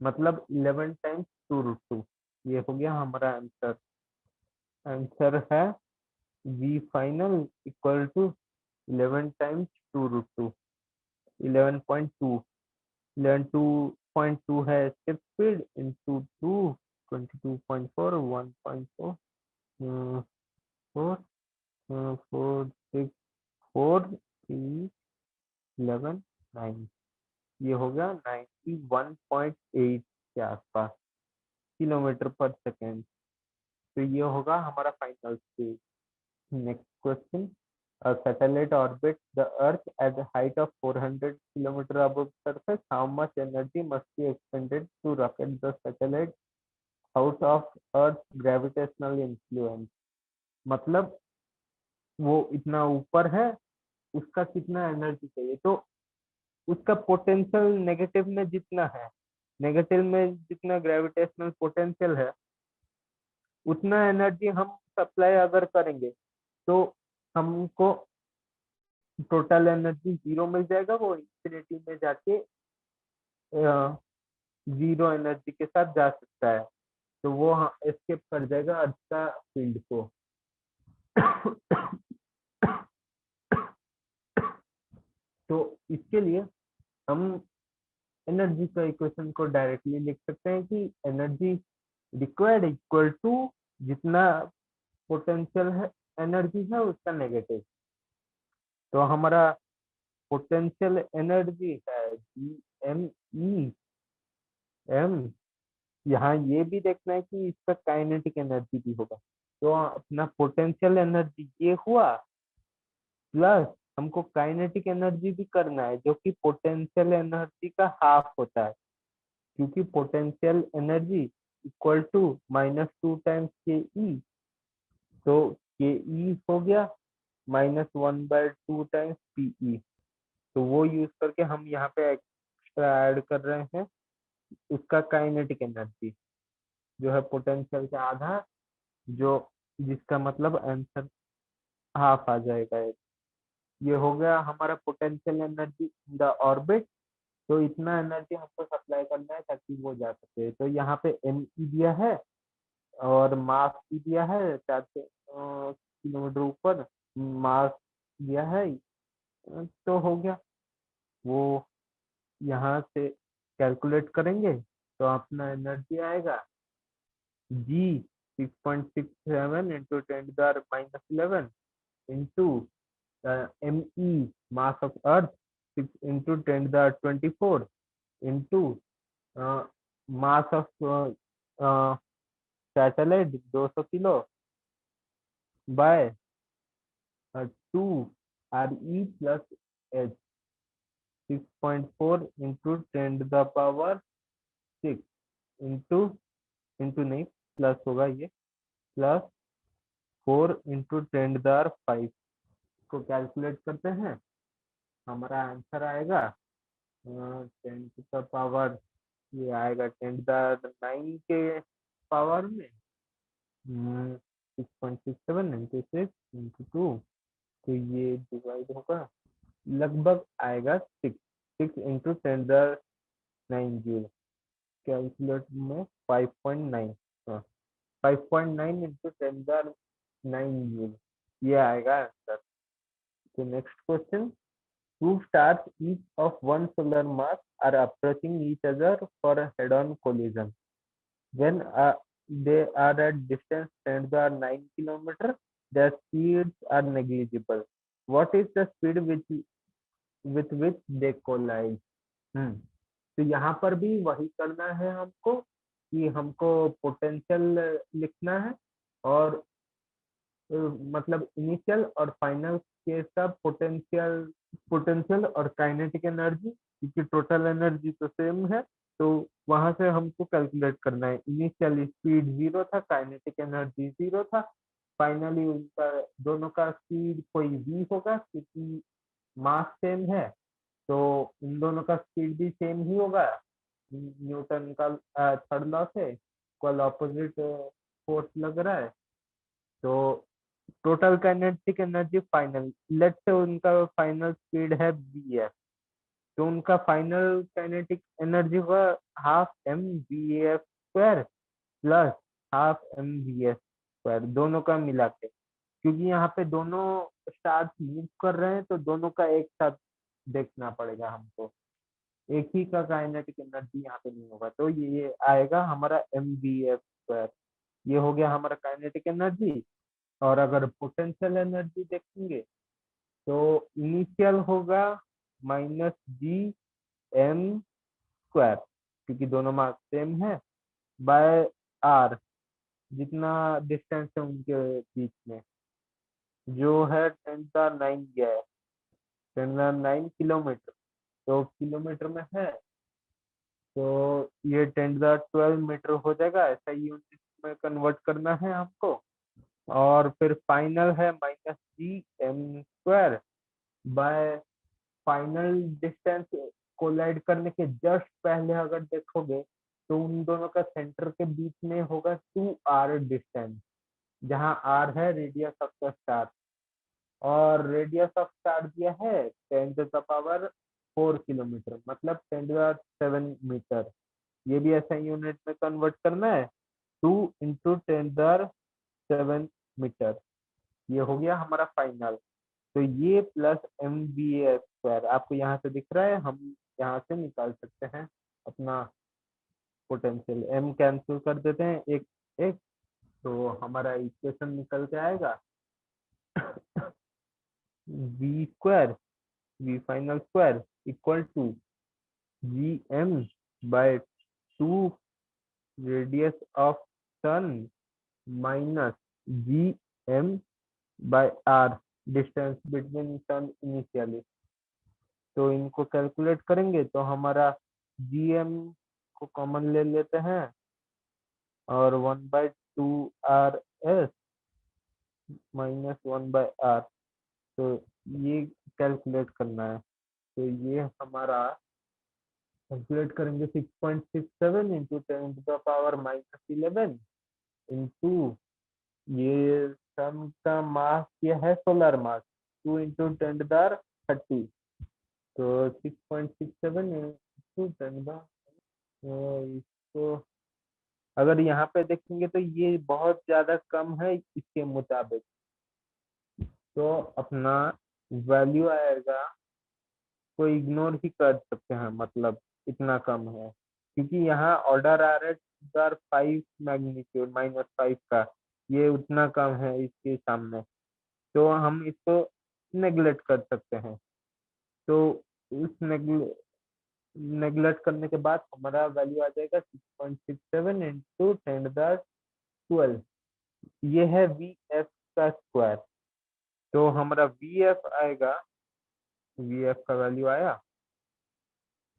[SPEAKER 1] मतलब 11 टाइम्स 2√2। ये हो गया हमारा आंसर। आंसर है V final equal to 11 times 2√2, 11.2। 11.2 है स्टेप स्पीड इंटू 2, 22.4, 1.4, 4, 4, 6, 4, 3, 11, 9। ये हो गया 91.8 के आसपास किलोमीटर पर सेकेंड। तो ये होगा हमारा final speed. Next question, a satellite orbits the earth at a height of 400 kilometer above surface. How much energy must be expended to rocket the satellite out of earth's gravitational influence? मतलब वो इतना ऊपर है, उसका कितना energy चाहिए। तो उसका पोटेंशियल नेगेटिव में जितना है, नेगेटिव में जितना ग्रेविटेशनल पोटेंशियल है उतना एनर्जी हम सप्लाई अगर करेंगे तो हमको टोटल एनर्जी 0 मिल जाएगा, वो इंफिनिटी में जाके 0 एनर्जी के साथ जा सकता है। तो वो एस्केप कर जाएगा अर्थ का फील्ड को। तो इसके लिए हम एनर्जी का इक्वेशन को डायरेक्टली लिख सकते हैं कि एनर्जी रिक्वायर्ड इक्वल टू जितना पोटेंशियल है एनर्जी है उसका नेगेटिव। तो हमारा पोटेंशियल एनर्जी है जी एम ई एम। यहाँ ये भी देखना है कि इसका काइनेटिक एनर्जी भी होगा। तो अपना पोटेंशियल एनर्जी ये हुआ प्लस हमको काइनेटिक एनर्जी भी करना है जो कि पोटेंशियल एनर्जी का हाफ होता है, क्योंकि potential energy equal to -2 times K E. तो के ई हो गया -1/2 टाइम्स पी ई। तो वो यूज करके हम यहाँ पे एक्स्ट्रा ऐड कर रहे हैं उसका काइनेटिक एनर्जी, जो है पोटेंशियल का आधा, जो जिसका मतलब आंसर हाफ आ जाएगा। ये हो गया हमारा potential energy in the orbit. तो इतना एनर्जी हमको सप्लाई करना है ताकि वो जा सके। तो यहाँ पे एम ई दिया है और मास भी दिया है 400 किलोमीटर ऊपर मास दिया है। तो हो गया वो, यहाँ से कैलकुलेट करेंगे तो अपना एनर्जी आएगा G 6.67 into 10⁻⁻11 into M E mass of earth 6 into 10⁻24 into mass of satellite 200 kilo by 2 R E plus H 6.4 into 10⁻6 into into नहीं प्लस होगा ये, प्लस 4 इंटू 10⁻5 को कैलकुलेट करते हैं। हमारा आंसर आएगा 10⁻, ये आएगा 10⁹ के पावर में 6.67 इंटू 6 इंटू 2। तो ये डिवाइड होगा, लगभग आएगा 6 इंटू 10⁹ कैलकुलेट में 5.9, 5.9 इंटू 10⁹ ये आएगा आंसर। तो next question, two stars each of one solar mass are approaching each other for a head-on collision. When they are at distance 10⁹ kilometer, their speeds are negligible. What is the speed with which they collide? तो यहाँ पर भी वही करना है हमको कि हमको पोटेंशियल लिखना है और मतलब इनिशियल और फाइनल केस का पोटेंशियल पोटेंशियल और काइनेटिक एनर्जी, क्योंकि टोटल एनर्जी तो सेम है। तो वहां से हमको कैलकुलेट करना है। इनिशियल स्पीड 0 था, काइनेटिक एनर्जी 0 था, फाइनली उनका दोनों का स्पीड कोई v होगा क्योंकि मास सेम है। तो इन दोनों का स्पीड भी सेम ही होगा। न्यूटन का थर्ड लॉ से इक्वल ऑपोजिट फोर्स लग रहा है। तो total kinetic energy final, let say उनका फाइनल स्पीड है बी एफ, तो उनका फाइनल काइनेटिक एनर्जी हुआ half M B F square plus half M B S square, दोनों का मिला के। क्योंकि यहाँ पे दोनों स्टार्स मूव कर रहे हैं तो दोनों का एक साथ देखना पड़ेगा हमको, एक ही का काइनेटिक एनर्जी यहाँ पे नहीं होगा। तो ये आएगा हमारा एम बी एफ स्क्वायर। ये हो गया हमारा काइनेटिक एनर्जी। और अगर पोटेंशियल एनर्जी देखेंगे तो इनिशियल होगा -g m स्क्वायर, क्योंकि दोनों मास सेम है, बाय आर, जितना डिस्टेंस है उनके बीच में, जो है 10⁹ गया है 10⁹ किलोमीटर। तो किलोमीटर में है तो ये 10⁻12 मीटर हो जाएगा। ऐसा यूनिट में कन्वर्ट करना है हमको। और फिर फाइनल है -g m square by final distance. Collide करने के जस्ट पहले अगर देखोगे तो उन दोनों का सेंटर के बीच में होगा 2r डिस्टेंस, जहां r है रेडियस ऑफ द स्टार। और रेडियस ऑफ स्टार दिया है 10⁻4 किलोमीटर, मतलब 10⁻7 मीटर। ये भी ऐसा यूनिट में कन्वर्ट करना है, 2 × 10⁻7 मीटर। ये हो गया हमारा फाइनल। तो ये प्लस एम बी ए स्क्वायर आपको यहाँ से दिख रहा है, हम यहाँ से निकाल सकते हैं अपना पोटेंशियल। एम कैंसिल कर देते हैं एक एक, तो हमारा इक्वेशन निकल के आएगा V square, V final square equal to G M by 2 radius of sun minus G M by R, distance between turn initially. तो इनको कैलकुलेट करेंगे तो हमारा जीएम को कॉमन ले लेते हैं और 1/2 RS माइनस 1/R। तो ये कैलकुलेट करना है। तो ये हमारा कैलकुलेट करेंगे 6.67 इंटू 10⁻⁻11 इंटू ये सन का मास ये है सोलर मास 2 इंटू 10⁻30। तो 6.67 इंटू 10 इसको अगर यहाँ पे देखेंगे तो ये बहुत ज्यादा कम है इसके मुताबिक। तो अपना वैल्यू आएगा को इग्नोर ही कर सकते हैं, मतलब इतना कम है क्योंकि यहाँ ऑर्डर आ रहा है 5 मैग्नीट्यूड -5 का, ये उतना कम है इसके सामने। तो हम इसको नेग्लेक्ट कर सकते हैं। तो उस नेग्लेक्ट करने के बाद हमारा वैल्यू आ जाएगा 6.67 इंटू 10⁻12। ये है वी एफ का स्क्वायर। तो हमारा वी एफ आएगा, वी एफ का वैल्यू आया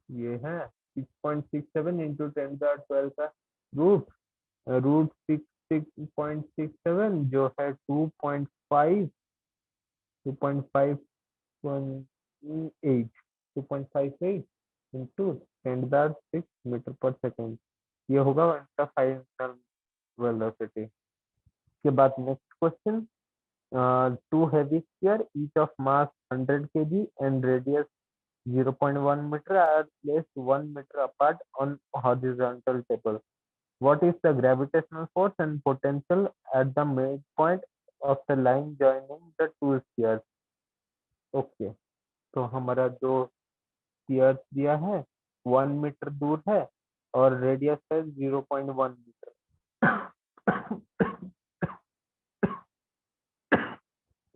[SPEAKER 1] ये है 6.67 इंटू 10⁻12 का रूट रूट 6.67 जो है 2.5 2.58 2.58 इंटू 10⁻6 मीटर पर सेकेंड। ये होगा इनका फाइनल वेलोसिटी। के बाद next question, two heavy sphere each of mass 100 kg and radius 0.1 meter are placed 1 meter apart on horizontal table. What is the gravitational force and potential at the midpoint of the line joining the two spheres? Okay, तो हमारा दो sphere दिया है, 1 metre दूर है और radius है 0.1 metre.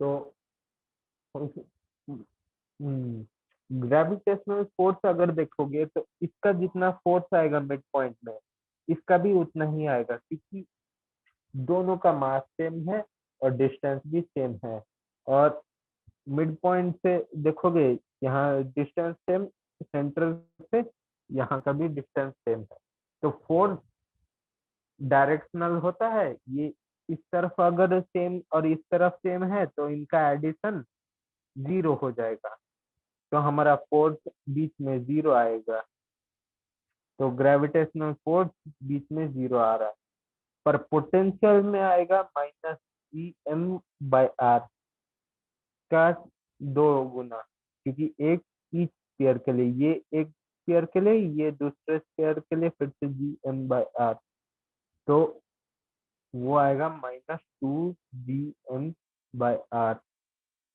[SPEAKER 1] तो ग्रेविटेशनल फोर्स अगर देखोगे तो इसका जितना फोर्स आएगा मिड पॉइंट में इसका भी उतना ही आएगा क्योंकि दोनों का मास सेम है और डिस्टेंस भी सेम है। और मिड पॉइंट से देखोगे यहाँ डिस्टेंस सेम, सेंटर से यहाँ का भी डिस्टेंस सेम है। तो फोर्स डायरेक्शनल होता है, ये इस तरफ अगर सेम और इस तरफ सेम है तो इनका एडिशन 0 हो जाएगा। तो हमारा फोर्स बीच में 0 आएगा। तो ग्रेविटेशनल फोर्स बीच में 0 आ रहा है, पर पोटेंशियल में आएगा -em/r का 2 गुना, क्योंकि एक ईच स्फीयर के लिए, ये एक स्फीयर के लिए, ये दूसरे स्फीयर के लिए फिर से gm/r। तो वो आएगा -2gm/r।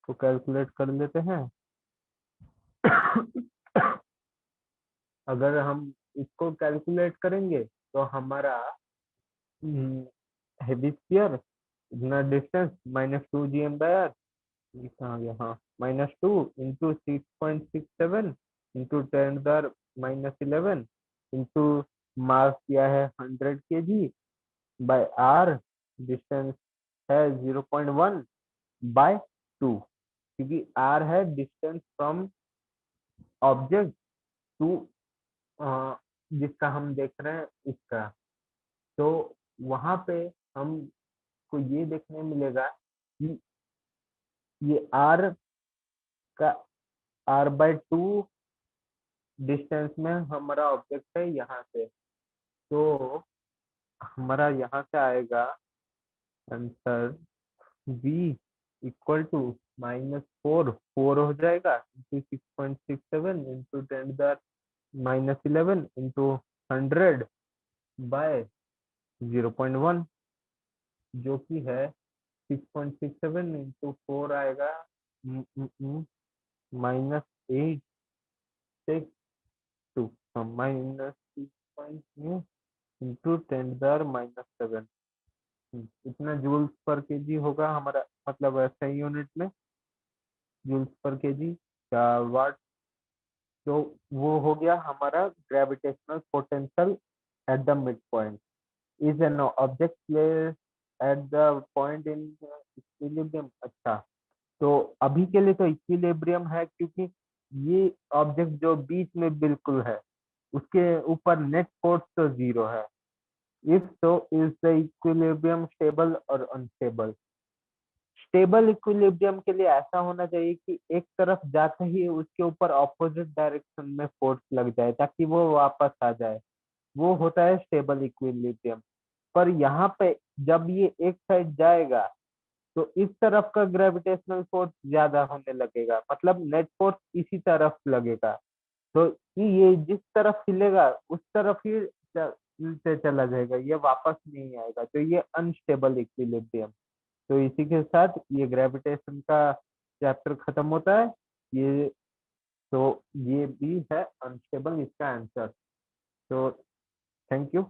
[SPEAKER 1] तो कैलकुलेट कर लेते हैं। अगर हम इसको कैलकुलेट करेंगे तो हमारा हेवी स्फीयर इतना डिस्टेंस -2gm/r कहाँ गया, हाँ -2 इंटू 6.67 इंटू 10⁻11 इंटू मास किया है 100 kg/r, डिस्टेंस है 0.1/2 क्योंकि r है डिस्टेंस फ्रॉम ऑब्जेक्ट टू जिसका हम देख रहे हैं इसका। तो वहां पे हमको ये देखने मिलेगा कि ये r का r/2 डिस्टेंस में हमारा ऑब्जेक्ट है यहाँ से। तो हमारा यहाँ से आएगा आंसर v इक्वल टू -4 हो जाएगा इंटू 6.67 इंटू 10⁻11 इंटू 100/0.1 जो कि है 6.67 इंटू 4 आएगा -862 -6 इंटू 10⁻7। इतना जूल्स पर केजी होगा हमारा, मतलब ऐसा यूनिट में जूल्स पर केजी का वाट। तो वो हो गया हमारा gravitational potential at the mid point is an object place at the point in equilibrium. अच्छा, तो अभी के लिए तो इक्विलिब्रियम है, क्योंकि ये ऑब्जेक्ट जो बीच में बिल्कुल है उसके ऊपर नेट फोर्स तो जीरो है। If so is the equilibrium stable और अनस्टेबल? स्टेबल इक्विलिब्रियम के लिए ऐसा होना चाहिए कि एक तरफ जाते ही उसके ऊपर ऑपोजिट डायरेक्शन में फोर्स लग जाए ताकि वो वापस आ जाए, वो होता है स्टेबल इक्विलिब्रियम। पर यहाँ पे जब ये एक साइड जाएगा तो इस तरफ का ग्रेविटेशनल फोर्स ज्यादा होने लगेगा, मतलब नेट फोर्स इसी तरफ लगेगा। तो ये जिस तरफ हिलेगा उस तरफ ही से चला जाएगा, ये वापस नहीं आएगा, तो ये अनस्टेबल इक्विलिब्रियम। तो इसी के साथ ये ग्रेविटेशन का चैप्टर खत्म होता है। ये तो ये भी है अनस्टेबल इसका आंसर। तो थैंक यू।